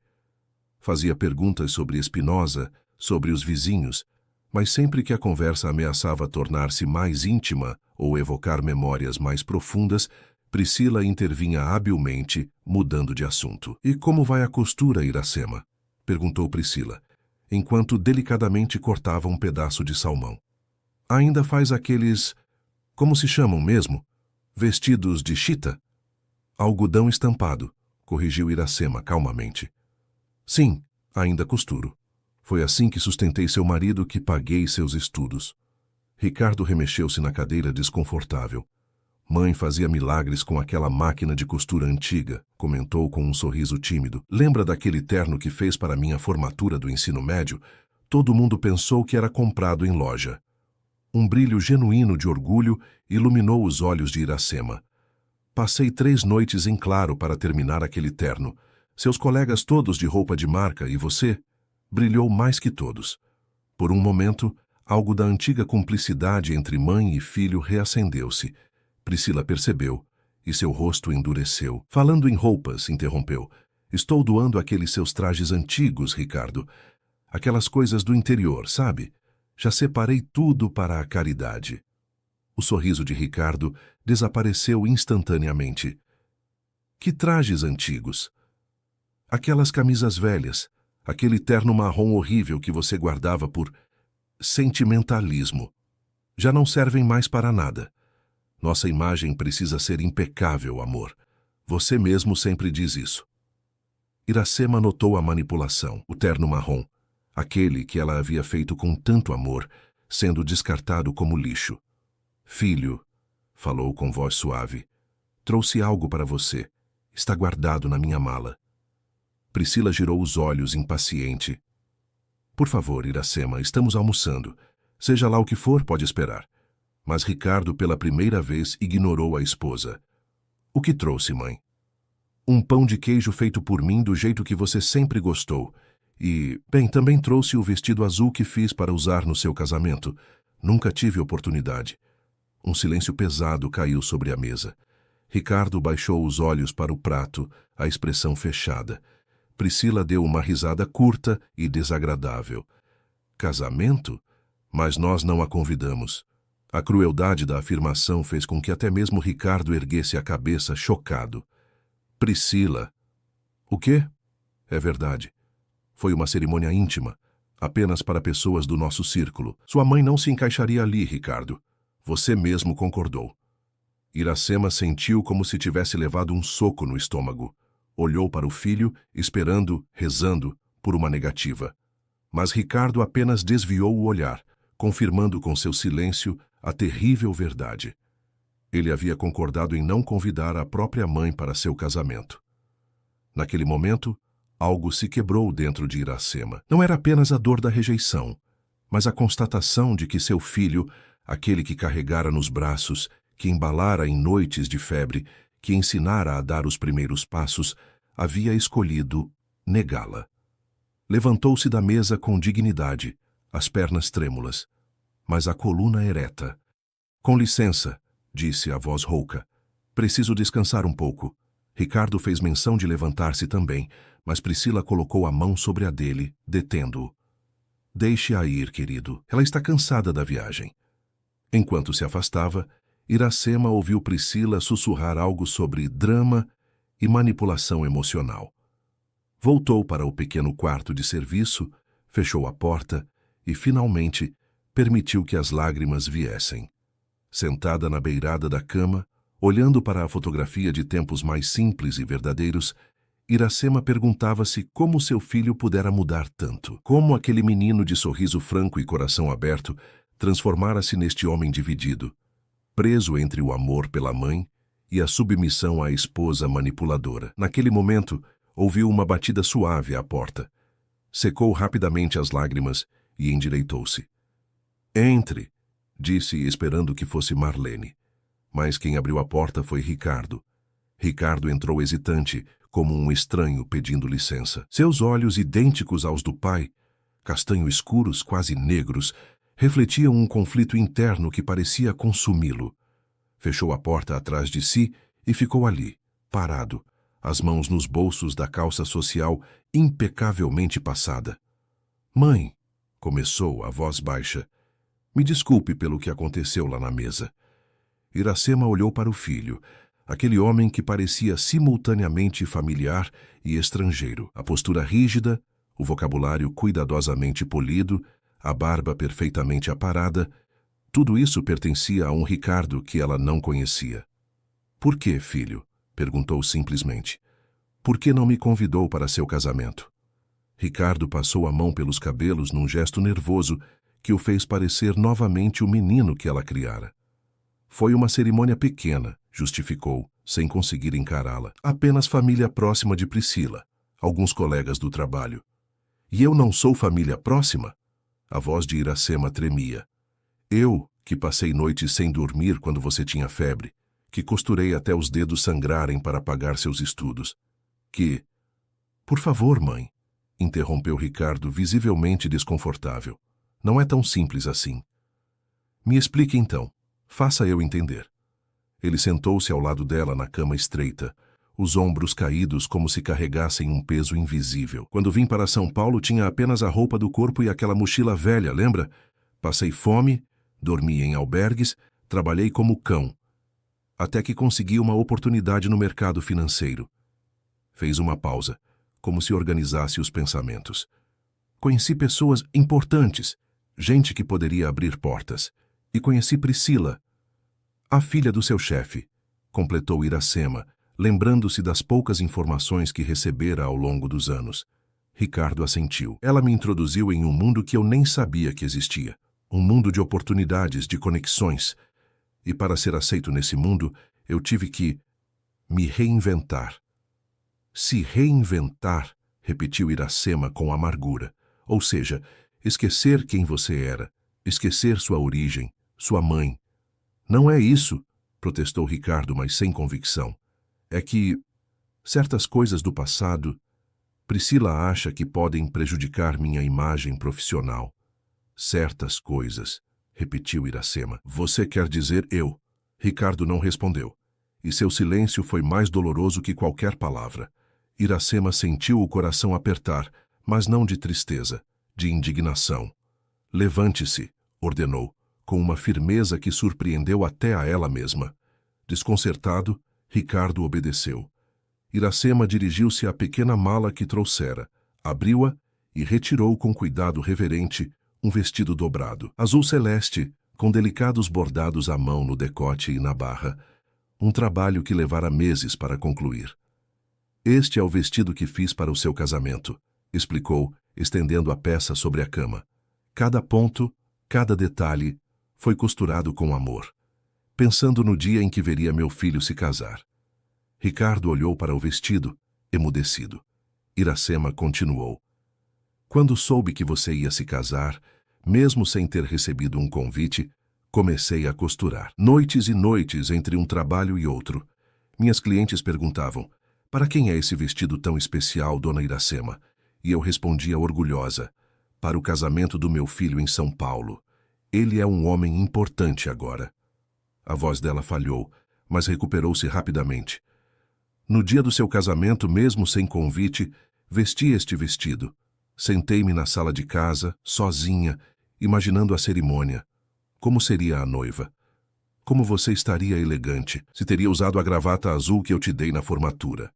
Fazia perguntas sobre Espinosa, sobre os vizinhos, mas sempre que a conversa ameaçava tornar-se mais íntima ou evocar memórias mais profundas, Priscila intervinha habilmente, mudando de assunto. E como vai a costura, Iracema? Perguntou Priscila, enquanto delicadamente cortava um pedaço de salmão. Ainda faz aqueles... como se chamam mesmo? Vestidos de chita? Algodão estampado, corrigiu Iracema calmamente. Sim, ainda costuro. Foi assim que sustentei seu marido, que paguei seus estudos. Ricardo remexeu-se na cadeira desconfortável. Mãe fazia milagres com aquela máquina de costura antiga, comentou com um sorriso tímido. Lembra daquele terno que fez para minha formatura do ensino médio? Todo mundo pensou que era comprado em loja. Um brilho genuíno de orgulho iluminou os olhos de Iracema. Passei 3 noites em claro para terminar aquele terno. Seus colegas todos de roupa de marca e você brilhou mais que todos. Por um momento, algo da antiga cumplicidade entre mãe e filho reacendeu-se. Priscila percebeu, e seu rosto endureceu. Falando em roupas, interrompeu. Estou doando aqueles seus trajes antigos, Ricardo. Aquelas coisas do interior, sabe? Já separei tudo para a caridade. O sorriso de Ricardo desapareceu instantaneamente. Que trajes antigos! Aquelas camisas velhas, aquele terno marrom horrível que você guardava por sentimentalismo. Já não servem mais para nada. Nossa imagem precisa ser impecável, amor. Você mesmo sempre diz isso. Iracema notou a manipulação, o terno marrom, aquele que ela havia feito com tanto amor, sendo descartado como lixo. Filho, falou com voz suave, trouxe algo para você. Está guardado na minha mala. Priscila girou os olhos, impaciente. Por favor, Iracema, estamos almoçando. Seja lá o que for, pode esperar. Mas Ricardo, pela primeira vez, ignorou a esposa. O que trouxe, mãe? Um pão de queijo feito por mim do jeito que você sempre gostou. E, bem, também trouxe o vestido azul que fiz para usar no seu casamento. Nunca tive oportunidade. Um silêncio pesado caiu sobre a mesa. Ricardo baixou os olhos para o prato, a expressão fechada. Priscila deu uma risada curta e desagradável. Casamento? Mas nós não a convidamos. A crueldade da afirmação fez com que até mesmo Ricardo erguesse a cabeça, chocado. Priscila. O quê? É verdade. Foi uma cerimônia íntima, apenas para pessoas do nosso círculo. Sua mãe não se encaixaria ali, Ricardo. Você mesmo concordou. Iracema sentiu como se tivesse levado um soco no estômago. Olhou para o filho, esperando, rezando, por uma negativa. Mas Ricardo apenas desviou o olhar, confirmando com seu silêncio a terrível verdade. Ele havia concordado em não convidar a própria mãe para seu casamento. Naquele momento, algo se quebrou dentro de Iracema. Não era apenas a dor da rejeição, mas a constatação de que seu filho, aquele que carregara nos braços, que embalara em noites de febre, que ensinara a dar os primeiros passos, havia escolhido negá-la. Levantou-se da mesa com dignidade, as pernas trêmulas, mas a coluna ereta. Com licença, disse a voz rouca. Preciso descansar um pouco. Ricardo fez menção de levantar-se também, mas Priscila colocou a mão sobre a dele, detendo-o. Deixe-a ir, querido. Ela está cansada da viagem. Enquanto se afastava, Iracema ouviu Priscila sussurrar algo sobre drama e manipulação emocional. Voltou para o pequeno quarto de serviço, fechou a porta e, finalmente, permitiu que as lágrimas viessem. Sentada na beirada da cama, olhando para a fotografia de tempos mais simples e verdadeiros, Iracema perguntava-se como seu filho pudera mudar tanto. Como aquele menino de sorriso franco e coração aberto transformara-se neste homem dividido, preso entre o amor pela mãe e a submissão à esposa manipuladora. Naquele momento, ouviu uma batida suave à porta. Secou rapidamente as lágrimas e endireitou-se. Entre, disse, esperando que fosse Marlene. Mas quem abriu a porta foi Ricardo. Ricardo entrou hesitante, como um estranho pedindo licença. Seus olhos, idênticos aos do pai, castanho escuros, quase negros, refletiam um conflito interno que parecia consumi-lo. Fechou a porta atrás de si e ficou ali, parado, as mãos nos bolsos da calça social impecavelmente passada. Mãe, começou a voz baixa, me desculpe pelo que aconteceu lá na mesa. Iracema olhou para o filho, aquele homem que parecia simultaneamente familiar e estrangeiro. A postura rígida, o vocabulário cuidadosamente polido, a barba perfeitamente aparada, tudo isso pertencia a um Ricardo que ela não conhecia. Por que, filho? Perguntou simplesmente. Por que não me convidou para seu casamento? Ricardo passou a mão pelos cabelos num gesto nervoso que o fez parecer novamente o menino que ela criara. Foi uma cerimônia pequena, justificou, sem conseguir encará-la. Apenas família próxima de Priscila, alguns colegas do trabalho. E eu não sou família próxima? A voz de Iracema tremia. Eu, que passei noites sem dormir quando você tinha febre, que costurei até os dedos sangrarem para pagar seus estudos, que... Por favor, mãe, interrompeu Ricardo, visivelmente desconfortável. Não é tão simples assim. Me explique então. Faça eu entender. Ele sentou-se ao lado dela na cama estreita, os ombros caídos como se carregassem um peso invisível. Quando vim para São Paulo, tinha apenas a roupa do corpo e aquela mochila velha, lembra? Passei fome, dormi em albergues, trabalhei como cão. até que consegui uma oportunidade no mercado financeiro. Fez uma pausa, como se organizasse os pensamentos. Conheci pessoas importantes, gente que poderia abrir portas. E conheci Priscila, a filha do seu chefe, completou Iracema, lembrando-se das poucas informações que recebera ao longo dos anos. Ricardo assentiu. Ela me introduziu em um mundo que eu nem sabia que existia. Um mundo de oportunidades, de conexões. E para ser aceito nesse mundo, eu tive que me reinventar. Se reinventar, repetiu Iracema com amargura. Ou seja, esquecer quem você era, esquecer sua origem, sua mãe. Não é isso, protestou Ricardo, mas sem convicção. É que certas coisas do passado, Priscila acha que podem prejudicar minha imagem profissional. Certas coisas, repetiu Iracema. Você quer dizer eu? Ricardo não respondeu, e seu silêncio foi mais doloroso que qualquer palavra. Iracema sentiu o coração apertar, mas não de tristeza, de indignação. Levante-se, ordenou, com uma firmeza que surpreendeu até a ela mesma. Desconcertado, Ricardo obedeceu. Iracema dirigiu-se à pequena mala que trouxera, abriu-a e retirou com cuidado reverente um vestido dobrado, azul celeste, com delicados bordados à mão no decote e na barra, um trabalho que levara meses para concluir. Este é o vestido que fiz para o seu casamento, explicou, estendendo a peça sobre a cama. Cada ponto, cada detalhe, foi costurado com amor, pensando no dia em que veria meu filho se casar. Ricardo olhou para o vestido, emudecido. Iracema continuou. Quando soube que você ia se casar, mesmo sem ter recebido um convite, comecei a costurar. Noites e noites entre um trabalho e outro. Minhas clientes perguntavam, para quem é esse vestido tão especial, dona Iracema? E eu respondia orgulhosa, para o casamento do meu filho em São Paulo. Ele é um homem importante agora. A voz dela falhou, mas recuperou-se rapidamente. No dia do seu casamento, mesmo sem convite, vesti este vestido. Sentei-me na sala de casa, sozinha, imaginando a cerimônia. Como seria a noiva? Como você estaria elegante, se teria usado a gravata azul que eu te dei na formatura.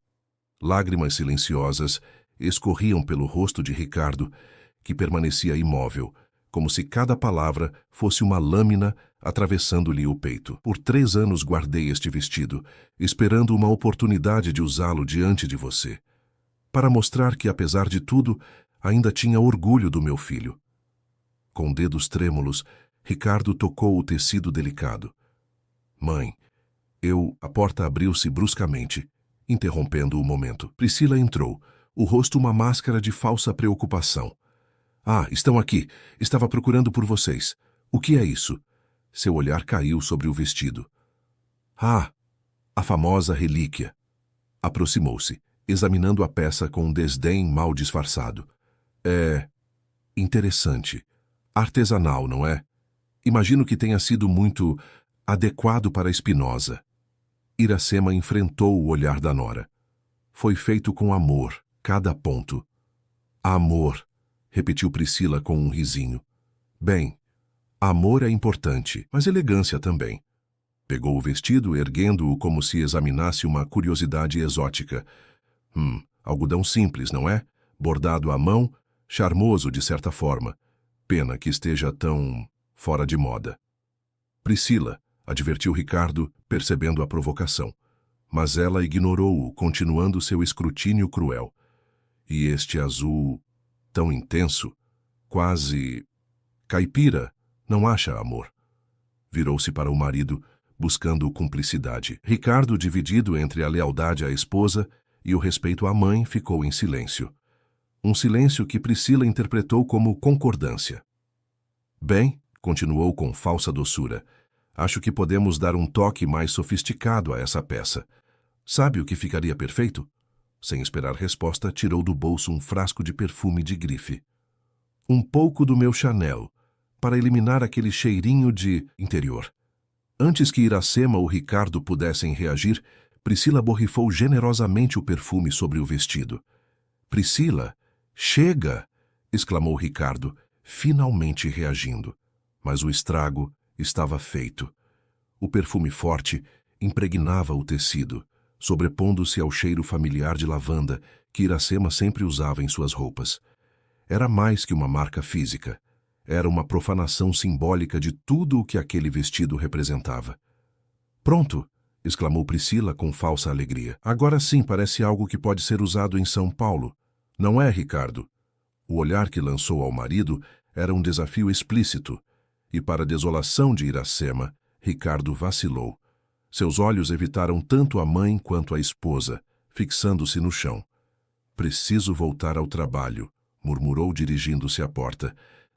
Lágrimas silenciosas escorriam pelo rosto de Ricardo, que permanecia imóvel, como se cada palavra fosse uma lâmina atravessando-lhe o peito. Por 3 anos guardei este vestido, esperando uma oportunidade de usá-lo diante de você, para mostrar que, apesar de tudo, ainda tinha orgulho do meu filho. Com dedos trêmulos, Ricardo tocou o tecido delicado. Mãe, A porta abriu-se bruscamente, interrompendo o momento. Priscila entrou, o rosto uma máscara de falsa preocupação. Ah, estão aqui. Estava procurando por vocês. O que é isso? Seu olhar caiu sobre o vestido. Ah, a famosa relíquia. Aproximou-se, examinando a peça com um desdém mal disfarçado. É interessante. Artesanal, não é? Imagino que tenha sido muito adequado para Spinoza. Iracema enfrentou o olhar da nora. Foi feito com amor, cada ponto. Amor, repetiu Priscila com um risinho. Bem, amor é importante, mas elegância também. Pegou o vestido, erguendo-o como se examinasse uma curiosidade exótica. Algodão simples, não é? Bordado à mão, charmoso de certa forma. Pena que esteja tão fora de moda. Priscila, advertiu Ricardo, percebendo a provocação. Mas ela ignorou-o, continuando seu escrutínio cruel. E este azul tão intenso, quase caipira, não acha, amor? Virou-se para o marido, buscando cumplicidade. Ricardo, dividido entre a lealdade à esposa e o respeito à mãe, ficou em silêncio. Um silêncio que Priscila interpretou como concordância. Bem, continuou com falsa doçura, acho que podemos dar um toque mais sofisticado a essa peça. Sabe o que ficaria perfeito? Sem esperar resposta, tirou do bolso um frasco de perfume de grife. Um pouco do meu Chanel, para eliminar aquele cheirinho de interior. Antes que Iracema ou Ricardo pudessem reagir, Priscila borrifou generosamente o perfume sobre o vestido. Priscila, chega! Exclamou Ricardo, finalmente reagindo. Mas o estrago estava feito. O perfume forte, impregnava o tecido, sobrepondo-se ao cheiro familiar de lavanda que Iracema sempre usava em suas roupas. Era mais que uma marca física. Era uma profanação simbólica de tudo o que aquele vestido representava. "Pronto!" exclamou Priscila com falsa alegria. "Agora sim parece algo que pode ser usado em São Paulo. Não é, Ricardo?" O olhar que lançou ao marido era um desafio explícito, e para a desolação de Iracema, Ricardo vacilou. Seus olhos evitaram tanto a mãe quanto a esposa, fixando-se no chão. "Preciso voltar ao trabalho", murmurou dirigindo-se à porta.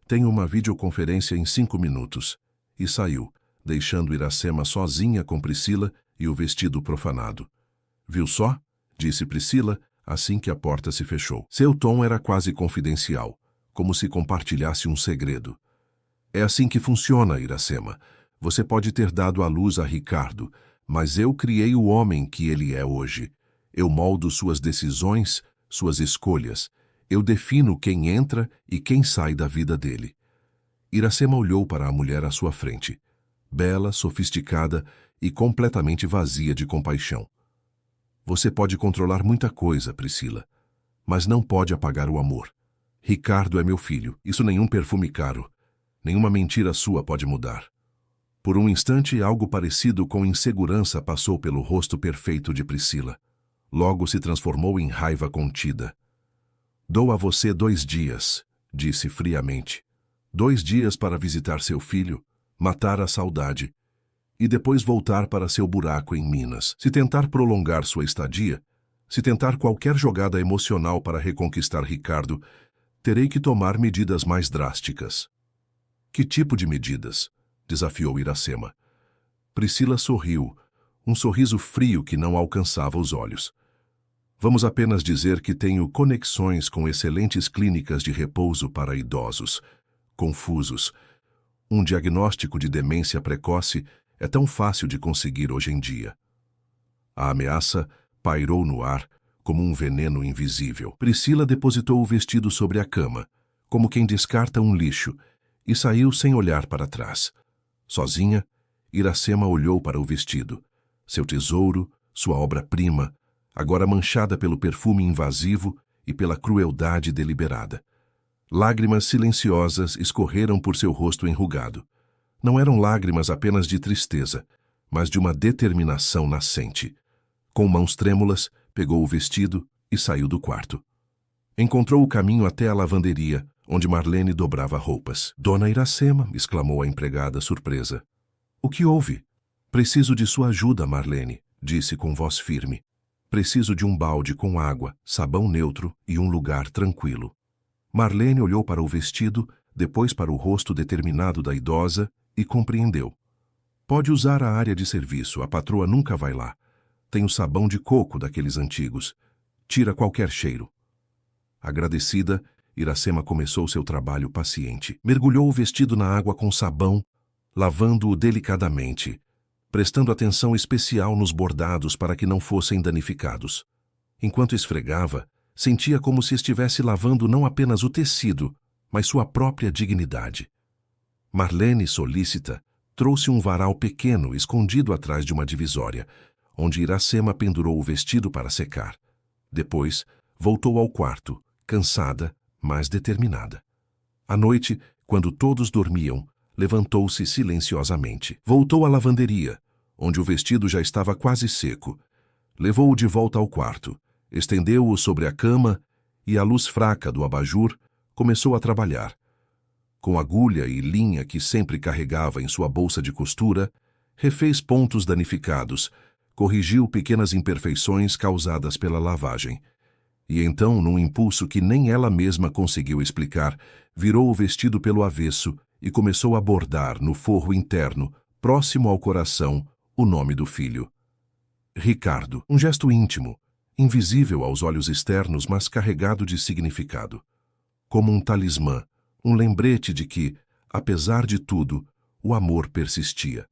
"Tenho uma videoconferência em 5 minutos." E saiu, deixando Iracema sozinha com Priscila e o vestido profanado. "Viu só?" disse Priscila, assim que a porta se fechou. Seu tom era quase confidencial, como se compartilhasse um segredo. "É assim que funciona, Iracema. Você pode ter dado à luz a Ricardo, mas eu criei o homem que ele é hoje. Eu moldo suas decisões, suas escolhas. Eu defino quem entra e quem sai da vida dele." Iracema olhou para a mulher à sua frente, bela, sofisticada e completamente vazia de compaixão. "Você pode controlar muita coisa, Priscila, mas não pode apagar o amor. Ricardo é meu filho, isso nenhum perfume caro, nenhuma mentira sua pode mudar." Por um instante, algo parecido com insegurança passou pelo rosto perfeito de Priscila. Logo se transformou em raiva contida. "Dou a você 2 dias", disse friamente. 2 dias para visitar seu filho, matar a saudade, e depois voltar para seu buraco em Minas. Se tentar prolongar sua estadia, se tentar qualquer jogada emocional para reconquistar Ricardo, terei que tomar medidas mais drásticas." "Que tipo de medidas?" desafiou Iracema. Priscila sorriu, um sorriso frio que não alcançava os olhos. "Vamos apenas dizer que tenho conexões com excelentes clínicas de repouso para idosos, confusos. Um diagnóstico de demência precoce é tão fácil de conseguir hoje em dia." A ameaça pairou no ar como um veneno invisível. Priscila depositou o vestido sobre a cama, como quem descarta um lixo, e saiu sem olhar para trás. Sozinha, Iracema olhou para o vestido, seu tesouro, sua obra-prima, agora manchada pelo perfume invasivo e pela crueldade deliberada. Lágrimas silenciosas escorreram por seu rosto enrugado. Não eram lágrimas apenas de tristeza, mas de uma determinação nascente. Com mãos trêmulas, pegou o vestido e saiu do quarto. Encontrou o caminho até a lavanderia, onde Marlene dobrava roupas. "Dona Iracema", exclamou a empregada surpresa. "O que houve?" "Preciso de sua ajuda, Marlene", disse com voz firme. "Preciso de um balde com água, sabão neutro e um lugar tranquilo." Marlene olhou para o vestido, depois para o rosto determinado da idosa e compreendeu. "Pode usar a área de serviço, a patroa nunca vai lá. Tenho sabão de coco daqueles antigos. Tira qualquer cheiro." Agradecida, Iracema começou seu trabalho paciente. Mergulhou o vestido na água com sabão, lavando-o delicadamente, prestando atenção especial nos bordados para que não fossem danificados. Enquanto esfregava, sentia como se estivesse lavando não apenas o tecido, mas sua própria dignidade. Marlene, solícita, trouxe um varal pequeno escondido atrás de uma divisória, onde Iracema pendurou o vestido para secar. Depois, voltou ao quarto, cansada, mas determinada. À noite, quando todos dormiam, levantou-se silenciosamente. Voltou à lavanderia, onde o vestido já estava quase seco. Levou-o de volta ao quarto, estendeu-o sobre a cama e, à luz fraca do abajur, começou a trabalhar. Com agulha e linha que sempre carregava em sua bolsa de costura, refez pontos danificados, corrigiu pequenas imperfeições causadas pela lavagem. E então, num impulso que nem ela mesma conseguiu explicar, virou o vestido pelo avesso e começou a bordar no forro interno, próximo ao coração, o nome do filho. Ricardo. Um gesto íntimo, invisível aos olhos externos, mas carregado de significado. Como um talismã, um lembrete de que, apesar de tudo, o amor persistia.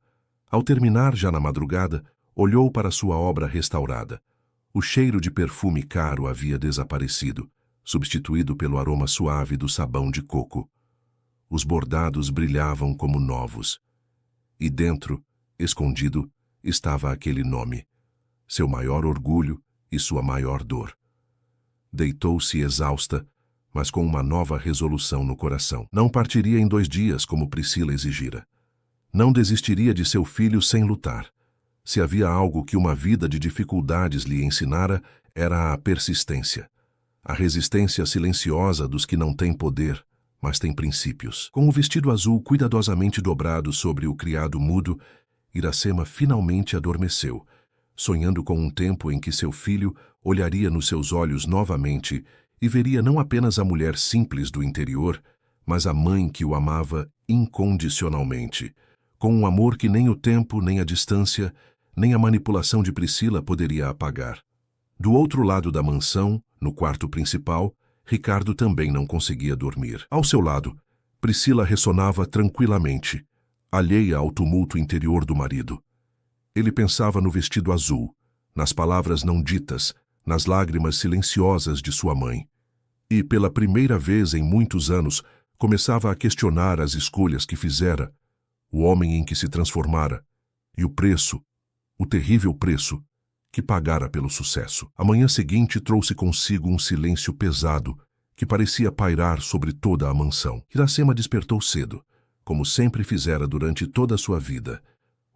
Ao terminar, já na madrugada, olhou para sua obra restaurada. O cheiro de perfume caro havia desaparecido, substituído pelo aroma suave do sabão de coco. Os bordados brilhavam como novos. E dentro, escondido, estava aquele nome, seu maior orgulho e sua maior dor. Deitou-se exausta, mas com uma nova resolução no coração. Não partiria em 2 dias, como Priscila exigira. Não desistiria de seu filho sem lutar. Se havia algo que uma vida de dificuldades lhe ensinara, era a persistência. A resistência silenciosa dos que não têm poder, mas têm princípios. Com o vestido azul cuidadosamente dobrado sobre o criado mudo, Iracema finalmente adormeceu, sonhando com um tempo em que seu filho olharia nos seus olhos novamente e veria não apenas a mulher simples do interior, mas a mãe que o amava incondicionalmente, com um amor que nem o tempo, nem a distância, nem a manipulação de Priscila poderia apagar. Do outro lado da mansão, no quarto principal, Ricardo também não conseguia dormir. Ao seu lado, Priscila ressonava tranquilamente, alheia ao tumulto interior do marido. Ele pensava no vestido azul, nas palavras não ditas, nas lágrimas silenciosas de sua mãe. E, pela primeira vez em muitos anos, começava a questionar as escolhas que fizera, o homem em que se transformara, e o preço, o terrível preço, que pagara pelo sucesso. A manhã seguinte trouxe consigo um silêncio pesado, que parecia pairar sobre toda a mansão. Iracema despertou cedo, como sempre fizera durante toda a sua vida,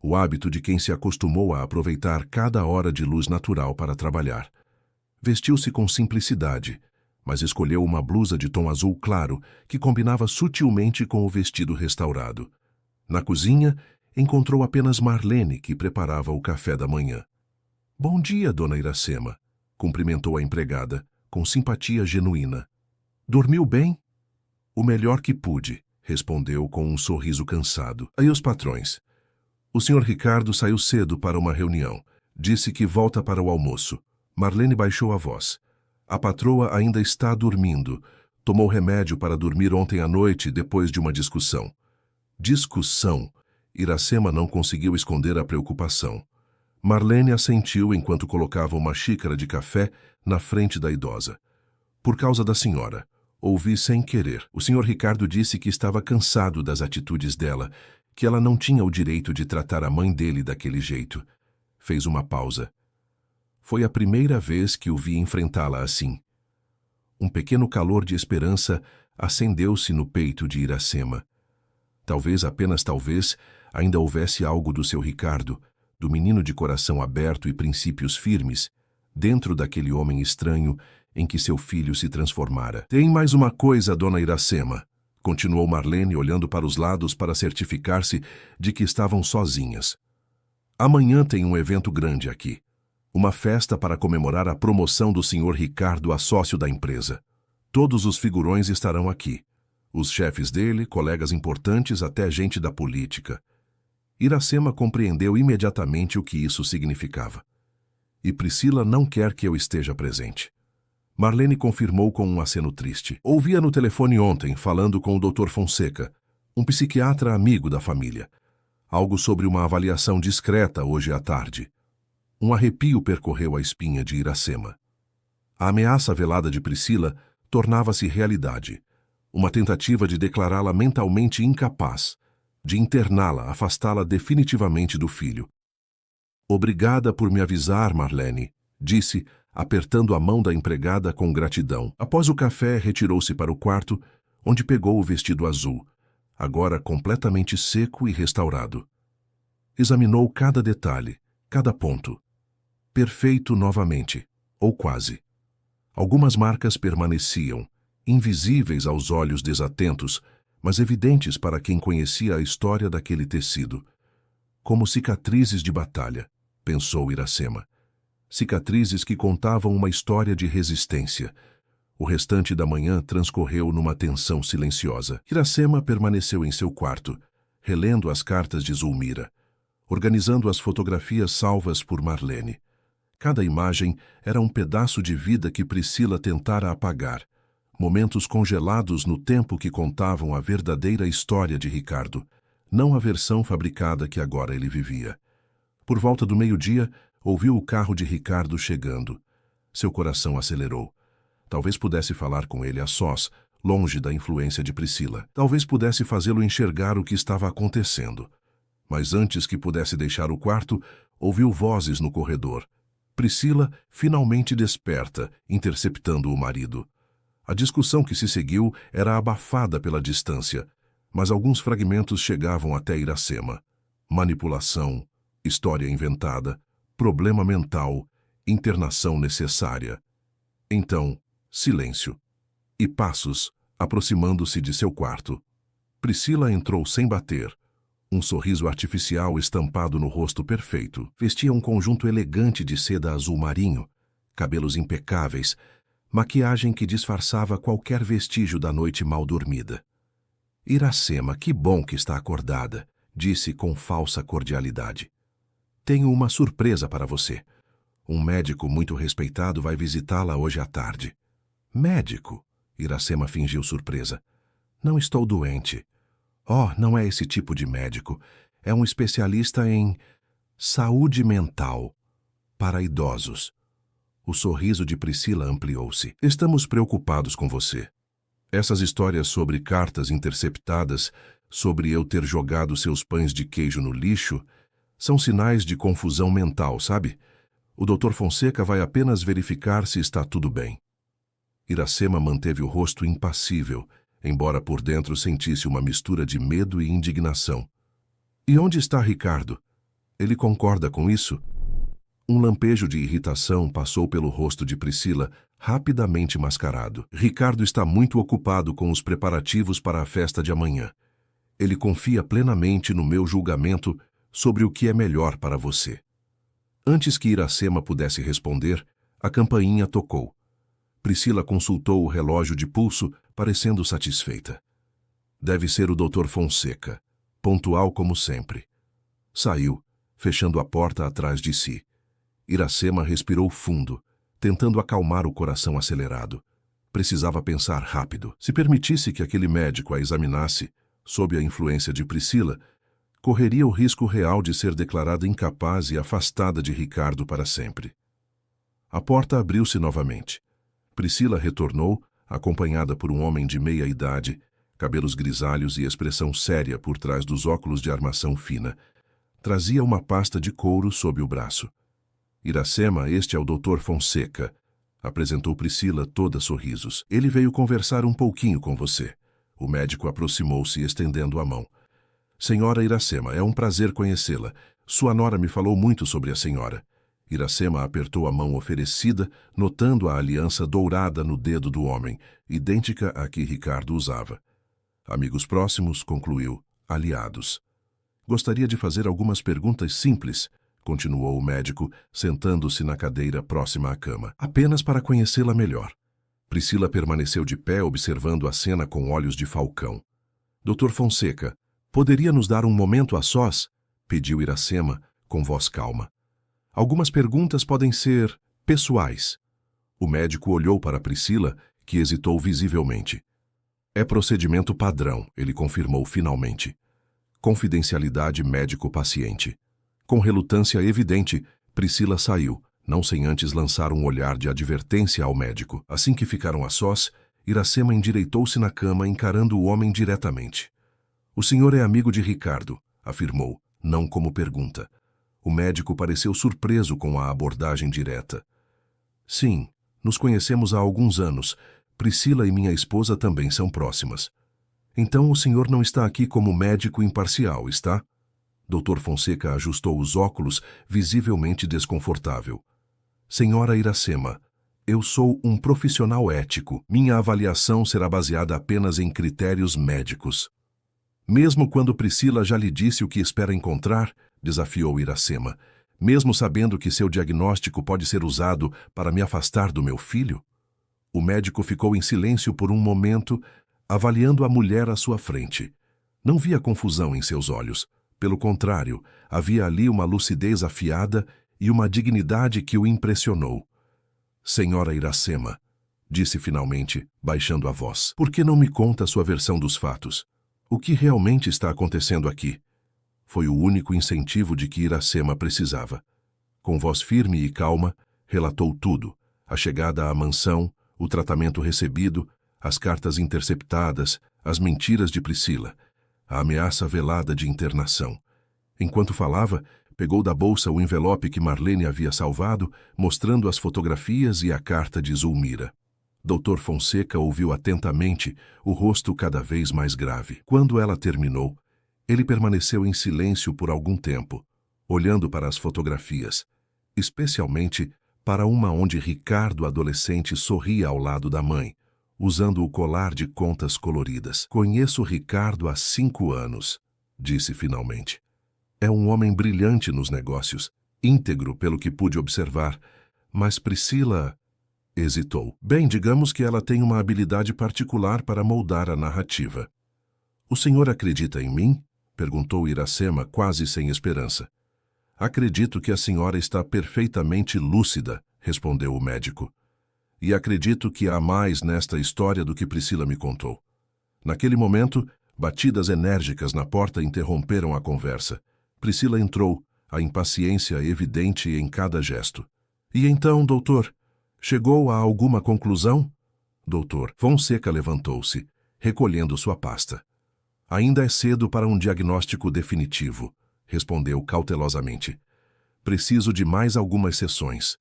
o hábito de quem se acostumou a aproveitar cada hora de luz natural para trabalhar. Vestiu-se com simplicidade, mas escolheu uma blusa de tom azul claro que combinava sutilmente com o vestido restaurado. Na cozinha, encontrou apenas Marlene, que preparava o café da manhã. "Bom dia, dona Iracema", cumprimentou a empregada, com simpatia genuína. "Dormiu bem?" "O melhor que pude", respondeu com um sorriso cansado. "E os patrões?" "O senhor Ricardo saiu cedo para uma reunião. Disse que volta para o almoço." Marlene baixou a voz. "A patroa ainda está dormindo. Tomou remédio para dormir ontem à noite depois de uma discussão." Discussão. Iracema não conseguiu esconder a preocupação. Marlene assentiu enquanto colocava uma xícara de café na frente da idosa. "Por causa da senhora. Ouvi sem querer. O senhor Ricardo disse que estava cansado das atitudes dela, que ela não tinha o direito de tratar a mãe dele daquele jeito." Fez uma pausa. Foi a primeira vez que o vi enfrentá-la assim. Um pequeno calor de esperança acendeu-se no peito de Iracema. Talvez, apenas talvez, ainda houvesse algo do seu Ricardo, do menino de coração aberto e princípios firmes, dentro daquele homem estranho em que seu filho se transformara. "Tem mais uma coisa, dona Iracema", continuou Marlene, olhando para os lados para certificar-se de que estavam sozinhas. "Amanhã tem um evento grande aqui. Uma festa para comemorar a promoção do senhor Ricardo a sócio da empresa. Todos os figurões estarão aqui. Os chefes dele, colegas importantes, até gente da política." Iracema compreendeu imediatamente o que isso significava. "E Priscila não quer que eu esteja presente." Marlene confirmou com um aceno triste. "Ouvia no telefone ontem, falando com o Dr. Fonseca, um psiquiatra amigo da família. Algo sobre uma avaliação discreta hoje à tarde." Um arrepio percorreu a espinha de Iracema. A ameaça velada de Priscila tornava-se realidade. Uma tentativa de declará-la mentalmente incapaz, de interná-la, afastá-la definitivamente do filho. "Obrigada por me avisar, Marlene", disse, apertando a mão da empregada com gratidão. Após o café, retirou-se para o quarto, onde pegou o vestido azul, agora completamente seco e restaurado. Examinou cada detalhe, cada ponto. Perfeito novamente, ou quase. Algumas marcas permaneciam, invisíveis aos olhos desatentos, mas evidentes para quem conhecia a história daquele tecido. Como cicatrizes de batalha, pensou Iracema. Cicatrizes que contavam uma história de resistência. O restante da manhã transcorreu numa tensão silenciosa. Iracema permaneceu em seu quarto, relendo as cartas de Zulmira, organizando as fotografias salvas por Marlene. Cada imagem era um pedaço de vida que Priscila tentara apagar, momentos congelados no tempo que contavam a verdadeira história de Ricardo, não a versão fabricada que agora ele vivia. Por volta do meio-dia, ouviu o carro de Ricardo chegando. Seu coração acelerou. Talvez pudesse falar com ele a sós, longe da influência de Priscila. Talvez pudesse fazê-lo enxergar o que estava acontecendo. Mas antes que pudesse deixar o quarto, Ouviu vozes no corredor. Priscila finalmente desperta, interceptando o marido. A discussão que se seguiu era abafada pela distância, mas alguns fragmentos chegavam até Iracema. Manipulação, história inventada, problema mental, internação necessária. Então, silêncio. E passos, aproximando-se de seu quarto. Priscila entrou sem bater. Um sorriso artificial estampado no rosto perfeito. Vestia um conjunto elegante de seda azul marinho, cabelos impecáveis, maquiagem que disfarçava qualquer vestígio da noite mal dormida. Iracema, que bom que está acordada, disse com falsa cordialidade. Tenho uma surpresa para você. Um médico muito respeitado vai visitá-la hoje à tarde. Médico? Iracema fingiu surpresa. Não estou doente. Oh, não é esse tipo de médico. É um especialista em saúde mental para idosos. O sorriso de Priscila ampliou-se. Estamos preocupados com você. Essas histórias sobre cartas interceptadas, sobre eu ter jogado seus pães de queijo no lixo, são sinais de confusão mental, sabe? O Dr. Fonseca vai apenas verificar se está tudo bem. Iracema manteve o rosto impassível, embora por dentro sentisse uma mistura de medo e indignação. E onde está Ricardo? Ele concorda com isso? Um lampejo de irritação passou pelo rosto de Priscila, rapidamente mascarado. Ricardo está muito ocupado com os preparativos para a festa de amanhã. Ele confia plenamente no meu julgamento sobre o que é melhor para você. Antes que Iracema pudesse responder, a campainha tocou. Priscila consultou o relógio de pulso, parecendo satisfeita. Deve ser o Dr. Fonseca, pontual como sempre. Saiu, fechando a porta atrás de si. Iracema respirou fundo, tentando acalmar o coração acelerado. Precisava pensar rápido. Se permitisse que aquele médico a examinasse, sob a influência de Priscila, correria o risco real de ser declarada incapaz e afastada de Ricardo para sempre. A porta abriu-se novamente. Priscila retornou, acompanhada por um homem de meia idade, cabelos grisalhos e expressão séria por trás dos óculos de armação fina. Trazia uma pasta de couro sob o braço. Iracema, este é o Dr. Fonseca, apresentou Priscila toda sorrisos. Ele veio conversar um pouquinho com você. O médico aproximou-se, estendendo a mão. Senhora Iracema, é um prazer conhecê-la. Sua nora me falou muito sobre a senhora. Iracema apertou a mão oferecida, notando a aliança dourada no dedo do homem, idêntica à que Ricardo usava. Amigos próximos, concluiu, aliados. Gostaria de fazer algumas perguntas simples, continuou o médico, sentando-se na cadeira próxima à cama. Apenas para conhecê-la melhor. Priscila permaneceu de pé, observando a cena com olhos de falcão. Dr. Fonseca, poderia nos dar um momento a sós? Pediu Iracema, com voz calma. Algumas perguntas podem ser pessoais. O médico olhou para Priscila, que hesitou visivelmente. É procedimento padrão, ele confirmou finalmente. Confidencialidade médico-paciente. Com relutância evidente, Priscila saiu, não sem antes lançar um olhar de advertência ao médico. Assim que ficaram a sós, Iracema endireitou-se na cama, encarando o homem diretamente. O senhor é amigo de Ricardo, afirmou, não como pergunta. O médico pareceu surpreso com a abordagem direta. Sim, nos conhecemos há alguns anos. Priscila e minha esposa também são próximas. Então o senhor não está aqui como médico imparcial, está? Dr. Fonseca ajustou os óculos, visivelmente desconfortável. Senhora Iracema, eu sou um profissional ético. Minha avaliação será baseada apenas em critérios médicos. Mesmo quando Priscila já lhe disse o que espera encontrar, desafiou Iracema, mesmo sabendo que seu diagnóstico pode ser usado para me afastar do meu filho? O médico ficou em silêncio por um momento, avaliando a mulher à sua frente. Não via confusão em seus olhos. Pelo contrário, havia ali uma lucidez afiada e uma dignidade que o impressionou. Senhora Iracema, disse finalmente, baixando a voz, por que não me conta sua versão dos fatos? O que realmente está acontecendo aqui? Foi o único incentivo de que Iracema precisava. Com voz firme e calma, relatou tudo, a chegada à mansão, o tratamento recebido, as cartas interceptadas, as mentiras de Priscila, a ameaça velada de internação. Enquanto falava, Pegou da bolsa o envelope que Marlene havia salvado, mostrando as fotografias e a carta de Zulmira. Dr. Fonseca ouviu atentamente, o rosto cada vez mais grave. Quando ela terminou, ele permaneceu em silêncio por algum tempo, olhando para as fotografias, especialmente para uma onde Ricardo, adolescente, sorria ao lado da mãe, usando o colar de contas coloridas. "Conheço Ricardo há 5 anos", disse finalmente. "É um homem brilhante nos negócios, íntegro pelo que pude observar, mas Priscila..." Hesitou. "Bem, digamos que ela tem uma habilidade particular para moldar a narrativa." "O senhor acredita em mim?" perguntou Iracema, quase sem esperança. "Acredito que a senhora está perfeitamente lúcida", respondeu o médico. "E acredito que há mais nesta história do que Priscila me contou." Naquele momento, batidas enérgicas na porta interromperam a conversa. Priscila entrou, a impaciência evidente em cada gesto. "E então, doutor, chegou a alguma conclusão?" Doutor Fonseca levantou-se, recolhendo sua pasta. "Ainda é cedo para um diagnóstico definitivo", respondeu cautelosamente. "Preciso de mais algumas sessões."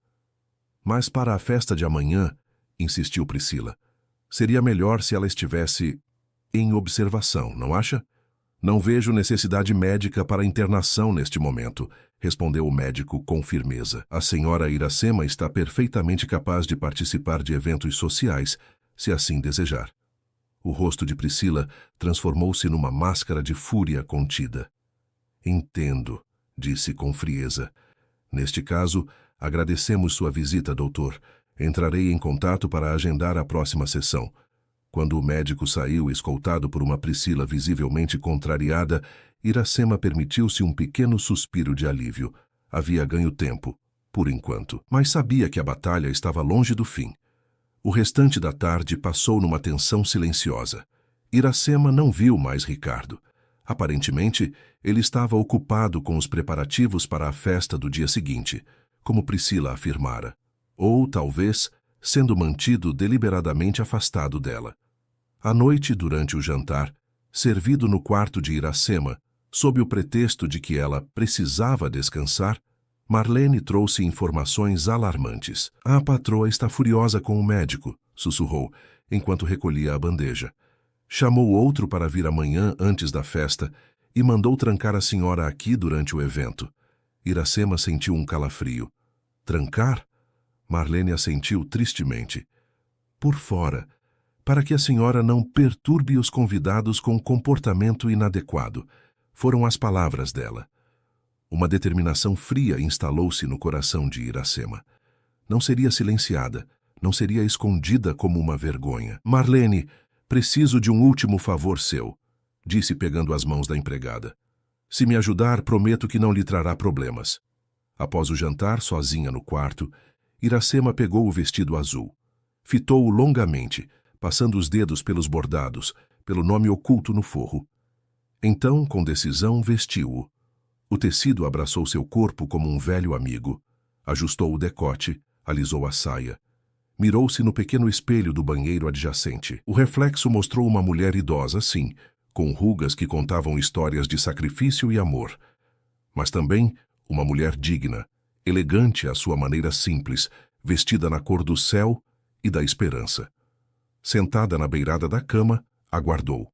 "Mas para a festa de amanhã", insistiu Priscila, "seria melhor se ela estivesse em observação, não acha?" "Não vejo necessidade médica para internação neste momento", respondeu o médico com firmeza. "A senhora Iracema está perfeitamente capaz de participar de eventos sociais, se assim desejar." O rosto de Priscila transformou-se numa máscara de fúria contida. "Entendo", disse com frieza. "Neste caso, agradecemos sua visita, doutor. Entrarei em contato para agendar a próxima sessão." Quando o médico saiu, escoltado por uma Priscila visivelmente contrariada, Iracema permitiu-se um pequeno suspiro de alívio. Havia ganho tempo, por enquanto, mas sabia que a batalha estava longe do fim. O restante da tarde passou numa tensão silenciosa. Iracema não viu mais Ricardo. Aparentemente, ele estava ocupado com os preparativos para a festa do dia seguinte, como Priscila afirmara. Ou, talvez, sendo mantido deliberadamente afastado dela. À noite, durante o jantar, servido no quarto de Iracema, sob o pretexto de que ela precisava descansar, Marlene trouxe informações alarmantes. "A patroa está furiosa com o médico", sussurrou, enquanto recolhia a bandeja. "Chamou outro para vir amanhã antes da festa e mandou trancar a senhora aqui durante o evento." Iracema sentiu um calafrio. "Trancar?" Marlene assentiu tristemente. "Por fora, para que a senhora não perturbe os convidados com comportamento inadequado", foram as palavras dela. Uma determinação fria instalou-se no coração de Iracema. Não seria silenciada, não seria escondida como uma vergonha. "Marlene, preciso de um último favor seu", disse pegando as mãos da empregada. "Se me ajudar, prometo que não lhe trará problemas." Após o jantar, sozinha no quarto, Iracema pegou o vestido azul. Fitou-o longamente, passando os dedos pelos bordados, pelo nome oculto no forro. Então, com decisão, vestiu-o. O tecido abraçou seu corpo como um velho amigo. Ajustou o decote, alisou a saia. Mirou-se no pequeno espelho do banheiro adjacente. O reflexo mostrou uma mulher idosa, sim, com rugas que contavam histórias de sacrifício e amor. Mas também uma mulher digna, elegante à sua maneira simples, vestida na cor do céu e da esperança. Sentada na beirada da cama, aguardou.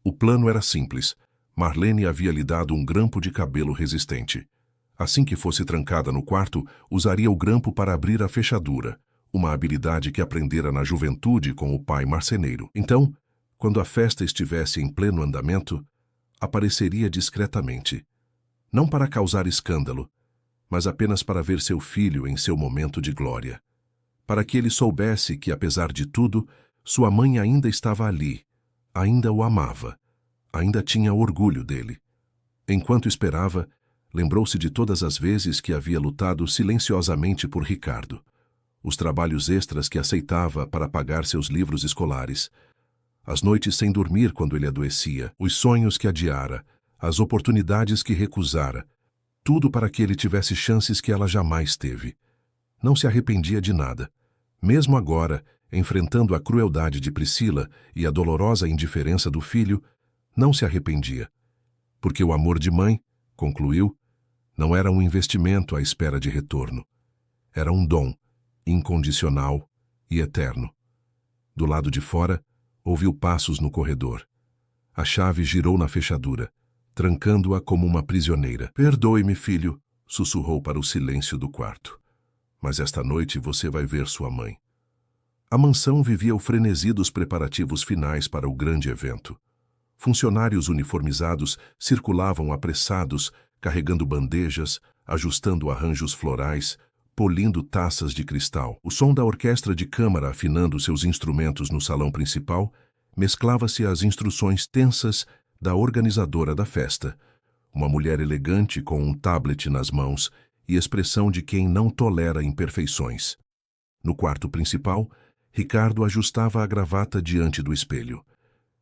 O plano era simples. Marlene havia lhe dado um grampo de cabelo resistente. Assim que fosse trancada no quarto, usaria o grampo para abrir a fechadura, uma habilidade que aprendera na juventude com o pai marceneiro. Então, quando a festa estivesse em pleno andamento, apareceria discretamente. Não para causar escândalo, mas apenas para ver seu filho em seu momento de glória. Para que ele soubesse que, apesar de tudo, sua mãe ainda estava ali, ainda o amava, ainda tinha orgulho dele. Enquanto esperava, lembrou-se de todas as vezes que havia lutado silenciosamente por Ricardo, os trabalhos extras que aceitava para pagar seus livros escolares, as noites sem dormir quando ele adoecia, os sonhos que adiara, as oportunidades que recusara, tudo para que ele tivesse chances que ela jamais teve. Não se arrependia de nada. Mesmo agora, enfrentando a crueldade de Priscila e a dolorosa indiferença do filho, não se arrependia. Porque o amor de mãe, concluiu, Não era um investimento à espera de retorno. Era um dom, incondicional e eterno. Do lado de fora, ouviu passos no corredor. A chave girou na fechadura, trancando-a como uma prisioneira. "Perdoe-me, filho", sussurrou para o silêncio do quarto. "Mas esta noite você vai ver sua mãe." A mansão vivia o frenesi dos preparativos finais para o grande evento. Funcionários uniformizados circulavam apressados, carregando bandejas, ajustando arranjos florais, polindo taças de cristal. O som da orquestra de câmara afinando seus instrumentos no salão principal mesclava-se às instruções tensas da organizadora da festa, uma mulher elegante com um tablet nas mãos e expressão de quem não tolera imperfeições. No quarto principal, Ricardo ajustava a gravata diante do espelho.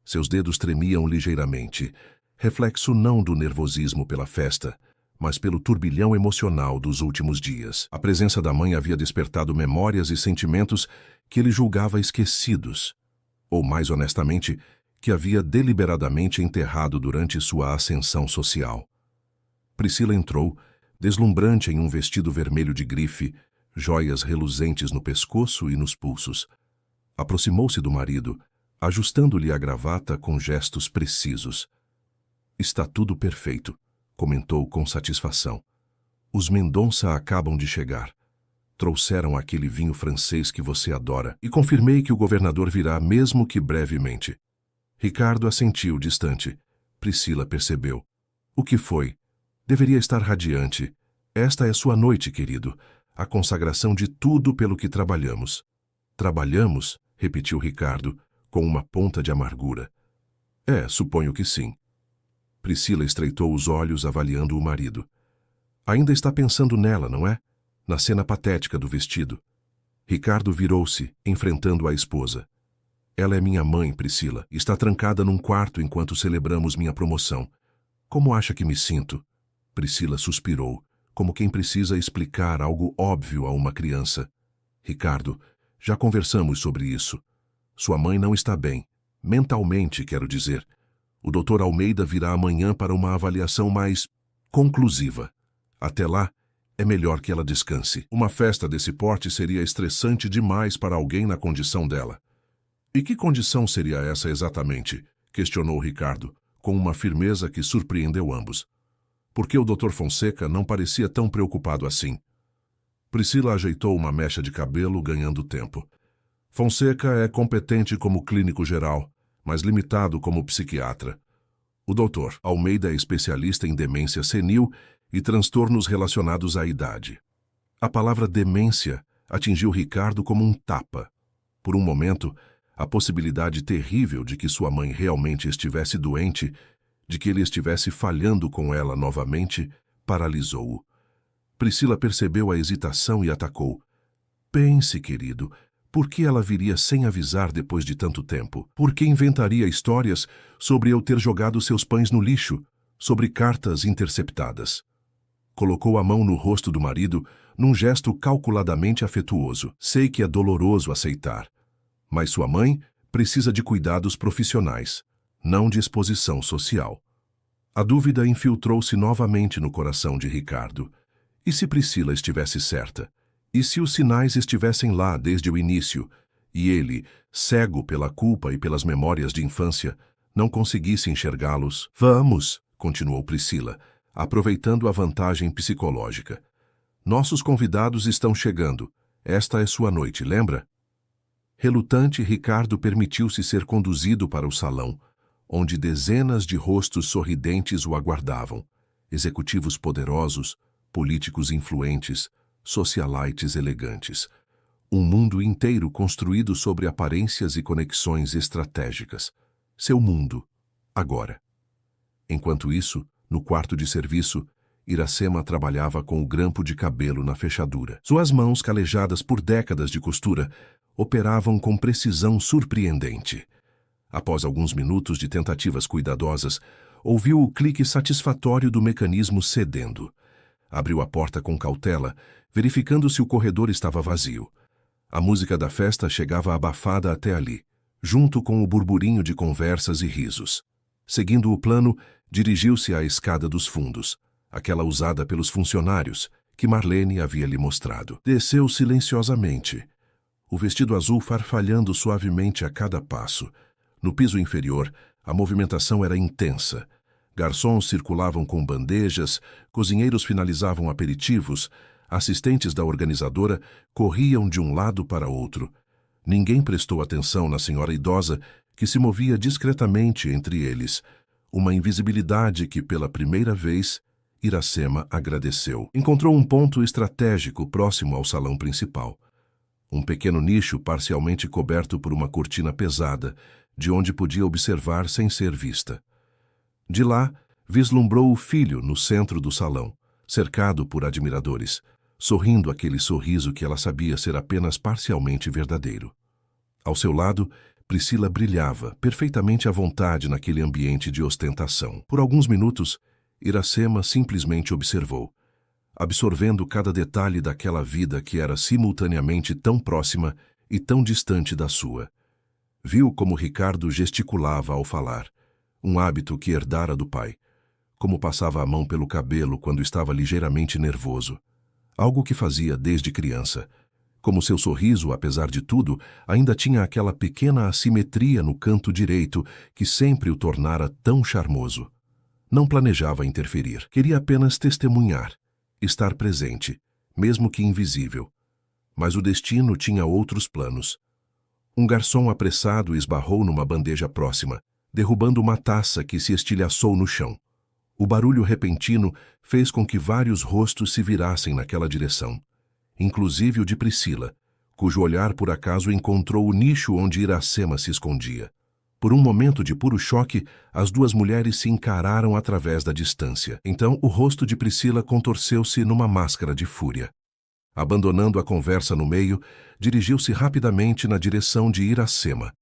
Seus dedos tremiam ligeiramente, reflexo não do nervosismo pela festa, mas pelo turbilhão emocional dos últimos dias. A presença da mãe havia despertado memórias e sentimentos que ele julgava esquecidos, ou mais honestamente, que havia deliberadamente enterrado durante sua ascensão social. Priscila entrou, deslumbrante em um vestido vermelho de grife, joias reluzentes no pescoço e nos pulsos. Aproximou-se do marido, ajustando-lhe a gravata com gestos precisos. "Está tudo perfeito", comentou com satisfação. "Os Mendonça acabam de chegar. Trouxeram aquele vinho francês que você adora e confirmei que o governador virá mesmo que brevemente." Ricardo assentiu distante. Priscila percebeu. "O que foi? Deveria estar radiante. Esta é sua noite, querido. A consagração de tudo pelo que trabalhamos." "Trabalhamos?" repetiu Ricardo, com uma ponta de amargura. Suponho que sim." Priscila estreitou os olhos avaliando o marido. "Ainda está pensando nela, não é? Na cena patética do vestido." Ricardo virou-se, enfrentando a esposa. "Ela é minha mãe, Priscila. Está trancada num quarto enquanto celebramos minha promoção. Como acha que me sinto?" Priscila suspirou, como quem precisa explicar algo óbvio a uma criança. "Ricardo, já conversamos sobre isso. Sua mãe não está bem. Mentalmente, quero dizer. O Dr. Almeida virá amanhã para uma avaliação mais conclusiva. Até lá, é melhor que ela descanse. Uma festa desse porte seria estressante demais para alguém na condição dela." "E que condição seria essa exatamente?" questionou Ricardo, com uma firmeza que surpreendeu ambos. Porque o Dr. Fonseca não parecia tão preocupado assim. Priscila ajeitou uma mecha de cabelo, ganhando tempo. "Fonseca é competente como clínico geral, mas limitado como psiquiatra. O Dr. Almeida é especialista em demência senil e transtornos relacionados à idade." A palavra demência atingiu Ricardo como um tapa. Por um momento, a possibilidade terrível de que sua mãe realmente estivesse doente, de que ele estivesse falhando com ela novamente, paralisou-o. Priscila percebeu a hesitação e atacou. "Pense, querido, por que ela viria sem avisar depois de tanto tempo? Por que inventaria histórias sobre eu ter jogado seus pães no lixo, sobre cartas interceptadas?" Colocou a mão no rosto do marido, num gesto calculadamente afetuoso. "Sei que é doloroso aceitar, mas sua mãe precisa de cuidados profissionais, não de exposição social." A dúvida infiltrou-se novamente no coração de Ricardo. E se Priscila estivesse certa? E se os sinais estivessem lá desde o início, e ele, cego pela culpa e pelas memórias de infância, não conseguisse enxergá-los? "Vamos", continuou Priscila, aproveitando a vantagem psicológica. "Nossos convidados estão chegando. Esta é sua noite, lembra?" Relutante, Ricardo permitiu-se ser conduzido para o salão, onde dezenas de rostos sorridentes o aguardavam. Executivos poderosos, políticos influentes, socialites elegantes. Um mundo inteiro construído sobre aparências e conexões estratégicas. Seu mundo, agora. Enquanto isso, no quarto de serviço, Iracema trabalhava com o grampo de cabelo na fechadura. Suas mãos, calejadas por décadas de costura, operavam com precisão surpreendente. Após alguns minutos de tentativas cuidadosas, ouviu o clique satisfatório do mecanismo cedendo. Abriu a porta com cautela, verificando se o corredor estava vazio. A música da festa chegava abafada até ali, junto com o burburinho de conversas e risos. Seguindo o plano, dirigiu-se à escada dos fundos. aquela usada pelos funcionários, que Marlene havia lhe mostrado. Desceu silenciosamente, o vestido azul farfalhando suavemente a cada passo. No piso inferior, a movimentação era intensa. Garçons circulavam com bandejas, cozinheiros finalizavam aperitivos, assistentes da organizadora corriam de um lado para outro. Ninguém prestou atenção na senhora idosa que se movia discretamente entre eles, uma invisibilidade que, pela primeira vez, Iracema agradeceu. Encontrou um ponto estratégico próximo ao salão principal. Um pequeno nicho parcialmente coberto por uma cortina pesada, de onde podia observar sem ser vista. De lá, vislumbrou o filho no centro do salão, cercado por admiradores, sorrindo aquele sorriso que ela sabia ser apenas parcialmente verdadeiro. Ao seu lado, Priscila brilhava, perfeitamente à vontade naquele ambiente de ostentação. Por alguns minutos, Iracema simplesmente observou, absorvendo cada detalhe daquela vida que era simultaneamente tão próxima e tão distante da sua. Viu como Ricardo gesticulava ao falar, um hábito que herdara do pai, como passava a mão pelo cabelo quando estava ligeiramente nervoso, algo que fazia desde criança. Como seu sorriso, apesar de tudo, ainda tinha aquela pequena assimetria no canto direito que sempre o tornara tão charmoso. Não planejava interferir, queria apenas testemunhar, estar presente, mesmo que invisível. Mas o destino tinha outros planos. Um garçom apressado esbarrou numa bandeja próxima, derrubando uma taça que se estilhaçou no chão. O barulho repentino fez com que vários rostos se virassem naquela direção, inclusive o de Priscila, cujo olhar por acaso encontrou o nicho onde Iracema se escondia. Por um momento de puro choque, as duas mulheres se encararam através da distância. Então, o rosto de Priscila contorceu-se numa máscara de fúria. Abandonando a conversa no meio, dirigiu-se rapidamente na direção de Iracema.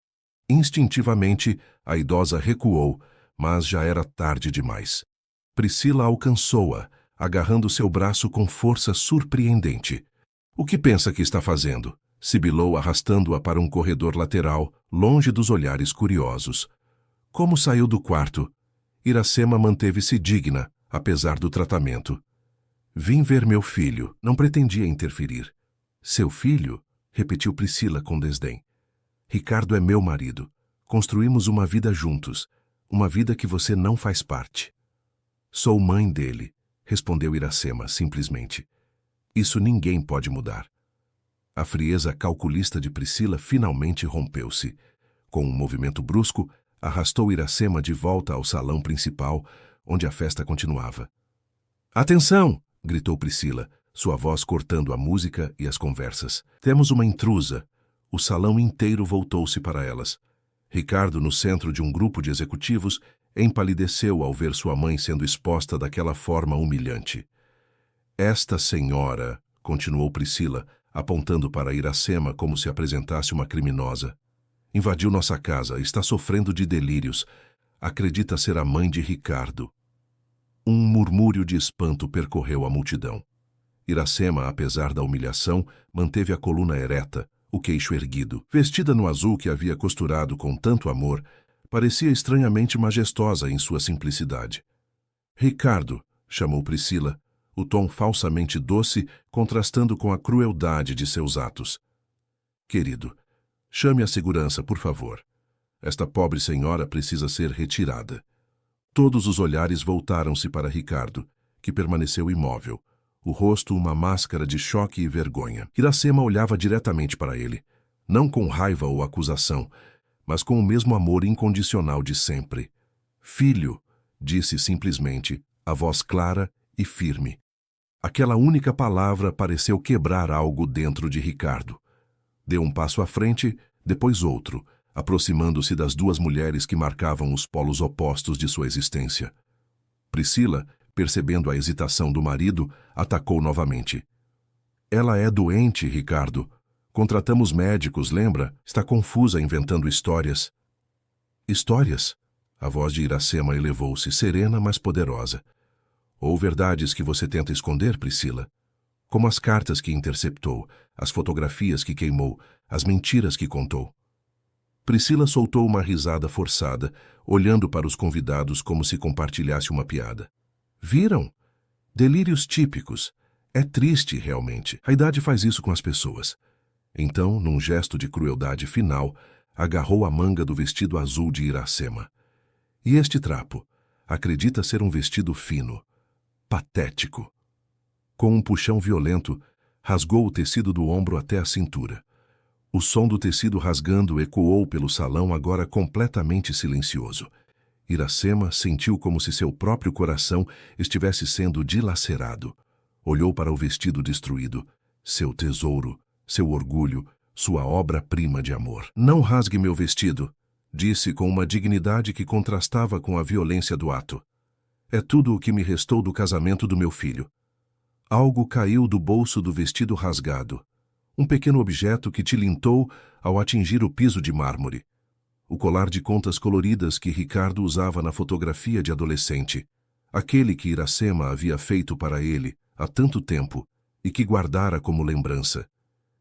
Instintivamente, a idosa recuou, mas já era tarde demais. Priscila alcançou-a, agarrando seu braço com força surpreendente. "O que pensa que está fazendo?" sibilou, arrastando-a para um corredor lateral, longe dos olhares curiosos. Como saiu do quarto? Iracema manteve-se digna, apesar do tratamento. "Vim ver meu filho." Não pretendia interferir. "Seu filho?" repetiu Priscila com desdém. "Ricardo é meu marido. Construímos uma vida juntos, uma vida que você não faz parte." "Sou mãe dele", respondeu Iracema simplesmente. "Isso ninguém pode mudar." A frieza calculista de Priscila finalmente rompeu-se. Com um movimento brusco, arrastou Iracema de volta ao salão principal, onde a festa continuava. "Atenção!" gritou Priscila, sua voz cortando a música e as conversas. "Temos uma intrusa." O salão inteiro voltou-se para elas. Ricardo, no centro de um grupo de executivos, empalideceu ao ver sua mãe sendo exposta daquela forma humilhante. "Esta senhora", continuou Priscila, apontando para Iracema como se apresentasse uma criminosa, "invadiu nossa casa, está sofrendo de delírios. Acredita ser a mãe de Ricardo." Um murmúrio de espanto percorreu a multidão. Iracema, apesar da humilhação, manteve a coluna ereta, o queixo erguido. Vestida no azul que havia costurado com tanto amor, parecia estranhamente majestosa em sua simplicidade. "Ricardo", chamou Priscila, o tom falsamente doce contrastando com a crueldade de seus atos. "Querido, chame a segurança, por favor. Esta pobre senhora precisa ser retirada." Todos os olhares voltaram-se para Ricardo, que permaneceu imóvel, o rosto uma máscara de choque e vergonha. Iracema olhava diretamente para ele, não com raiva ou acusação, mas com o mesmo amor incondicional de sempre. "Filho", disse simplesmente, a voz clara e firme. Aquela única palavra pareceu quebrar algo dentro de Ricardo. Deu um passo à frente, depois outro, aproximando-se das duas mulheres que marcavam os polos opostos de sua existência. Priscila, percebendo a hesitação do marido, atacou novamente. "Ela é doente, Ricardo. Contratamos médicos, lembra? Está confusa inventando histórias." "Histórias?" A voz de Iracema elevou-se, serena, mas poderosa. "Ou verdades que você tenta esconder, Priscila? Como as cartas que interceptou, as fotografias que queimou, as mentiras que contou." Priscila soltou uma risada forçada, olhando para os convidados como se compartilhasse uma piada. "Viram?" Delírios típicos. É triste, realmente. A idade faz isso com as pessoas. Então, num gesto de crueldade final, agarrou a manga do vestido azul de Iracema. E este trapo? Acredita ser um vestido fino, patético. Com um puxão violento, rasgou o tecido do ombro até a cintura. O som do tecido rasgando ecoou pelo salão, agora completamente silencioso. Iracema sentiu como se seu próprio coração estivesse sendo dilacerado. Olhou para o vestido destruído, seu tesouro, seu orgulho, sua obra-prima de amor. "Não rasgue meu vestido", disse com uma dignidade que contrastava com a violência do ato. "É tudo o que me restou do casamento do meu filho." Algo caiu do bolso do vestido rasgado. Um pequeno objeto que tilintou ao atingir o piso de mármore. O colar de contas coloridas que Ricardo usava na fotografia de adolescente. Aquele que Iracema havia feito para ele há tanto tempo e que guardara como lembrança.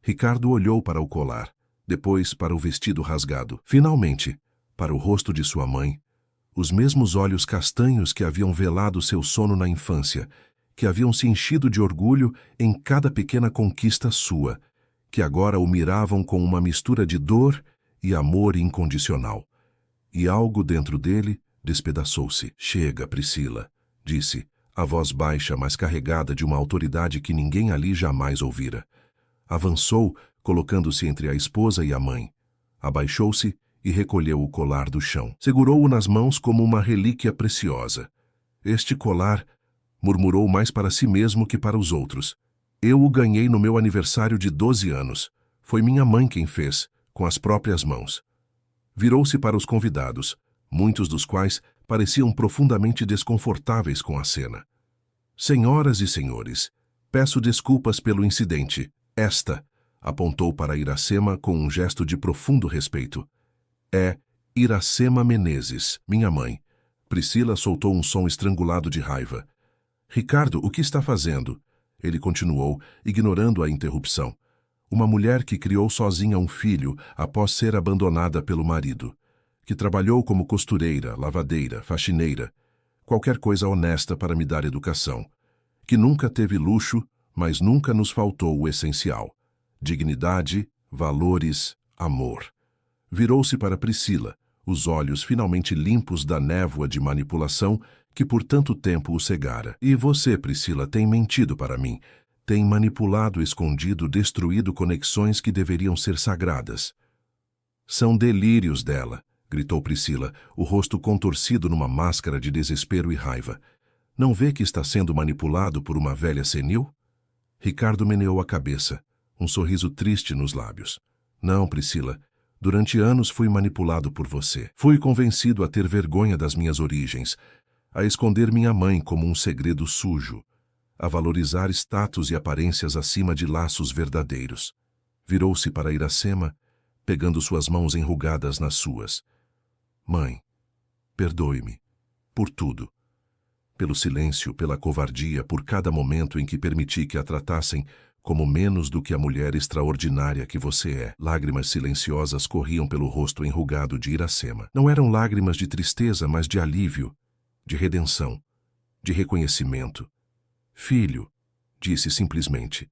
Ricardo olhou para o colar, depois para o vestido rasgado. Finalmente, para o rosto de sua mãe, os mesmos olhos castanhos que haviam velado seu sono na infância, que haviam se enchido de orgulho em cada pequena conquista sua, que agora o miravam com uma mistura de dor e amor incondicional. E algo dentro dele despedaçou-se. "Chega, Priscila", disse, a voz baixa, mas carregada de uma autoridade que ninguém ali jamais ouvira. Avançou, colocando-se entre a esposa e a mãe. Abaixou-se e recolheu o colar do chão. Segurou-o nas mãos como uma relíquia preciosa. "Este colar", murmurou mais para si mesmo que para os outros. "Eu o ganhei no meu aniversário de 12 anos. Foi minha mãe quem fez, com as próprias mãos." Virou-se para os convidados, muitos dos quais pareciam profundamente desconfortáveis com a cena. "Senhoras e senhores, peço desculpas pelo incidente. Esta", apontou para Iracema com um gesto de profundo respeito, "é Iracema Menezes, minha mãe." Priscila soltou um som estrangulado de raiva. "Ricardo, o que está fazendo?" Ele continuou, ignorando a interrupção. "Uma mulher que criou sozinha um filho após ser abandonada pelo marido, que trabalhou como costureira, lavadeira, faxineira, qualquer coisa honesta para me dar educação, que nunca teve luxo, mas nunca nos faltou o essencial: dignidade, valores, amor." Virou-se para Priscila, os olhos finalmente limpos da névoa de manipulação que por tanto tempo o cegara. "E você, Priscila, tem mentido para mim. Tem manipulado, escondido, destruído conexões que deveriam ser sagradas." "São delírios dela", gritou Priscila, o rosto contorcido numa máscara de desespero e raiva. "Não vê que está sendo manipulado por uma velha senil?" Ricardo meneou a cabeça, um sorriso triste nos lábios. "Não, Priscila. Durante anos fui manipulado por você. Fui convencido a ter vergonha das minhas origens, a esconder minha mãe como um segredo sujo, a valorizar status e aparências acima de laços verdadeiros." Virou-se para Iracema, pegando suas mãos enrugadas nas suas. "Mãe, perdoe-me por tudo. Pelo silêncio, pela covardia, por cada momento em que permiti que a tratassem como menos do que a mulher extraordinária que você é." Lágrimas silenciosas corriam pelo rosto enrugado de Iracema. Não eram lágrimas de tristeza, mas de alívio, de redenção, de reconhecimento. "Filho", disse simplesmente.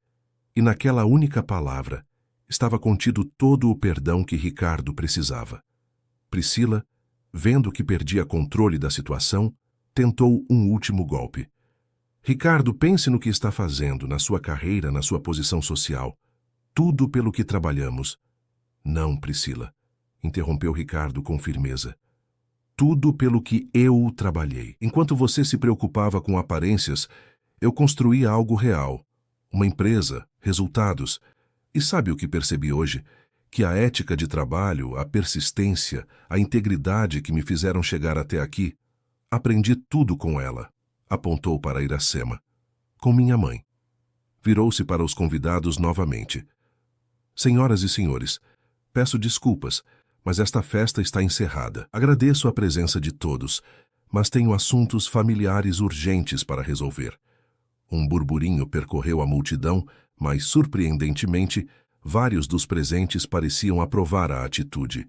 E naquela única palavra estava contido todo o perdão que Ricardo precisava. Priscila, vendo que perdia controle da situação, tentou um último golpe. "Ricardo, pense no que está fazendo, na sua carreira, na sua posição social. Tudo pelo que trabalhamos." "Não, Priscila", interrompeu Ricardo com firmeza. "Tudo pelo que eu trabalhei. Enquanto você se preocupava com aparências, eu construía algo real. Uma empresa, resultados. E sabe o que percebi hoje? Que a ética de trabalho, a persistência, a integridade que me fizeram chegar até aqui, aprendi tudo com ela." Apontou para Iracema. "Com minha mãe." Virou-se para os convidados novamente. "Senhoras e senhores, peço desculpas, mas esta festa está encerrada. Agradeço a presença de todos, mas tenho assuntos familiares urgentes para resolver." Um burburinho percorreu a multidão, mas, surpreendentemente, vários dos presentes pareciam aprovar a atitude.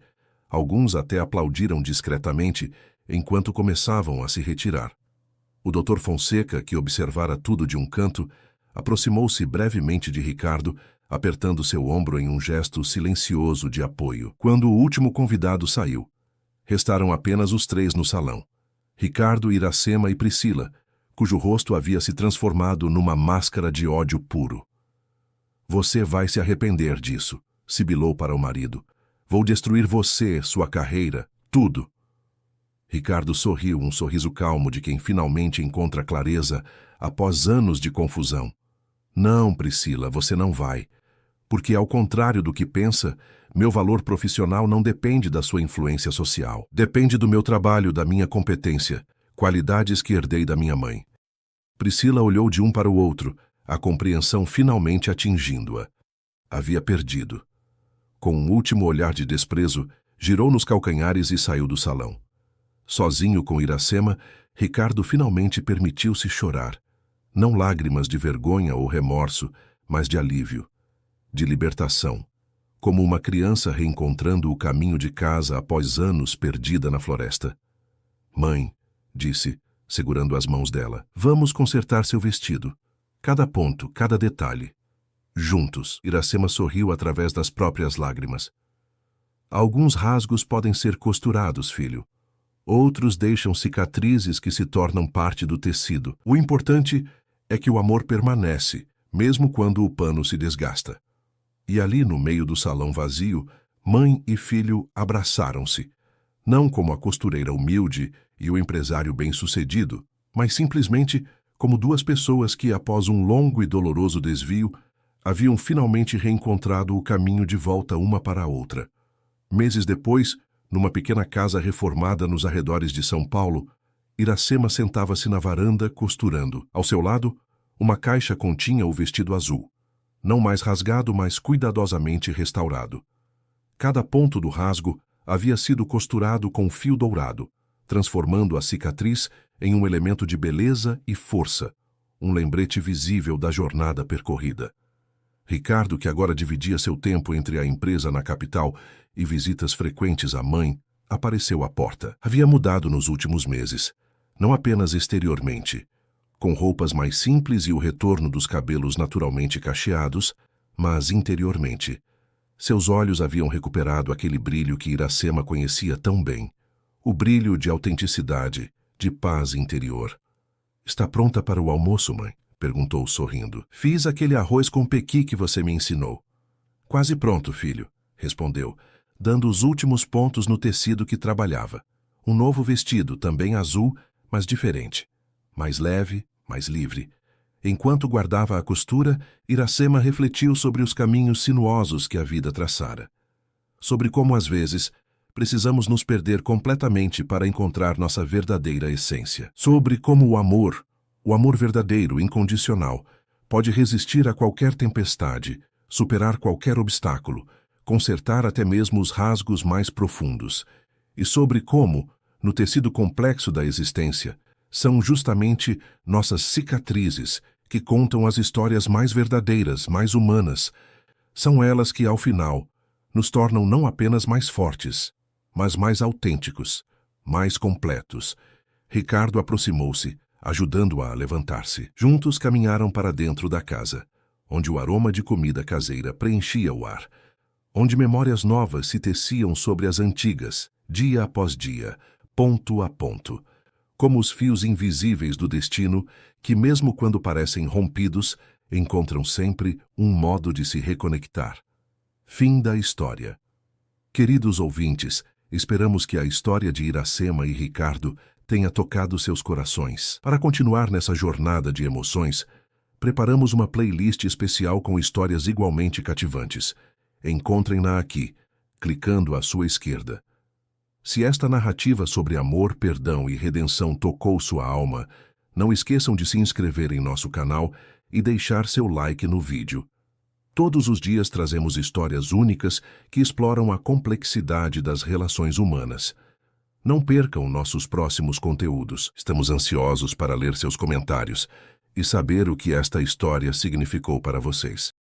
Alguns até aplaudiram discretamente, enquanto começavam a se retirar. O Dr. Fonseca, que observara tudo de um canto, aproximou-se brevemente de Ricardo, apertando seu ombro em um gesto silencioso de apoio. Quando o último convidado saiu, restaram apenas os três no salão. Ricardo, Iracema e Priscila, cujo rosto havia se transformado numa máscara de ódio puro. Você vai se arrepender disso, sibilou para o marido. Vou destruir você, sua carreira, tudo. Ricardo sorriu, um sorriso calmo de quem finalmente encontra clareza após anos de confusão. Não, Priscila, você não vai. Porque, ao contrário do que pensa, meu valor profissional não depende da sua influência social. Depende do meu trabalho, da minha competência, qualidades que herdei da minha mãe. Priscila olhou de um para o outro, a compreensão finalmente atingindo-a. Havia perdido. Com um último olhar de desprezo, girou nos calcanhares e saiu do salão. Sozinho com Iracema, Ricardo finalmente permitiu-se chorar. Não lágrimas de vergonha ou remorso, mas de alívio, de libertação, como uma criança reencontrando o caminho de casa após anos perdida na floresta. Mãe, disse, segurando as mãos dela, vamos consertar seu vestido. Cada ponto, cada detalhe. Juntos, Iracema sorriu através das próprias lágrimas. Alguns rasgos podem ser costurados, filho. Outros deixam cicatrizes que se tornam parte do tecido. O importante é que o amor permanece, mesmo quando o pano se desgasta. E ali, no meio do salão vazio, mãe e filho abraçaram-se, não como a costureira humilde e o empresário bem-sucedido, mas simplesmente como duas pessoas que, após um longo e doloroso desvio, haviam finalmente reencontrado o caminho de volta uma para a outra. Meses depois, numa pequena casa reformada nos arredores de São Paulo, Iracema sentava-se na varanda costurando. Ao seu lado, uma caixa continha o vestido azul, não mais rasgado, mas cuidadosamente restaurado. Cada ponto do rasgo havia sido costurado com fio dourado, transformando a cicatriz em um elemento de beleza e força, um lembrete visível da jornada percorrida. Ricardo, que agora dividia seu tempo entre a empresa na capital e visitas frequentes à mãe, apareceu à porta. Havia mudado nos últimos meses, não apenas exteriormente, com roupas mais simples e o retorno dos cabelos naturalmente cacheados, mas interiormente. Seus olhos haviam recuperado aquele brilho que Iracema conhecia tão bem, o brilho de autenticidade, de paz interior. Está pronta para o almoço, mãe? Perguntou sorrindo. Fiz aquele arroz com pequi que você me ensinou. Quase pronto, filho, respondeu, dando os últimos pontos no tecido que trabalhava. Um novo vestido, também azul, mas diferente. Mais leve, mais livre. Enquanto guardava a costura, Iracema refletiu sobre os caminhos sinuosos que a vida traçara. Sobre como, às vezes, precisamos nos perder completamente para encontrar nossa verdadeira essência. Sobre como o amor verdadeiro, incondicional, pode resistir a qualquer tempestade, superar qualquer obstáculo, consertar até mesmo os rasgos mais profundos. E sobre como, no tecido complexo da existência, são justamente nossas cicatrizes que contam as histórias mais verdadeiras, mais humanas. São elas que, ao final, nos tornam não apenas mais fortes, mas mais autênticos, mais completos. Ricardo aproximou-se, ajudando-a a levantar-se. Juntos caminharam para dentro da casa, onde o aroma de comida caseira preenchia o ar, onde memórias novas se teciam sobre as antigas, dia após dia, ponto a ponto, como os fios invisíveis do destino que, mesmo quando parecem rompidos, encontram sempre um modo de se reconectar. Fim da história. Queridos ouvintes, esperamos que a história de Iracema e Ricardo tenha tocado seus corações. Para continuar nessa jornada de emoções, preparamos uma playlist especial com histórias igualmente cativantes. Encontrem-na aqui, clicando à sua esquerda. Se esta narrativa sobre amor, perdão e redenção tocou sua alma, não esqueçam de se inscrever em nosso canal e deixar seu like no vídeo. Todos os dias trazemos histórias únicas que exploram a complexidade das relações humanas. Não percam nossos próximos conteúdos. Estamos ansiosos para ler seus comentários e saber o que esta história significou para vocês.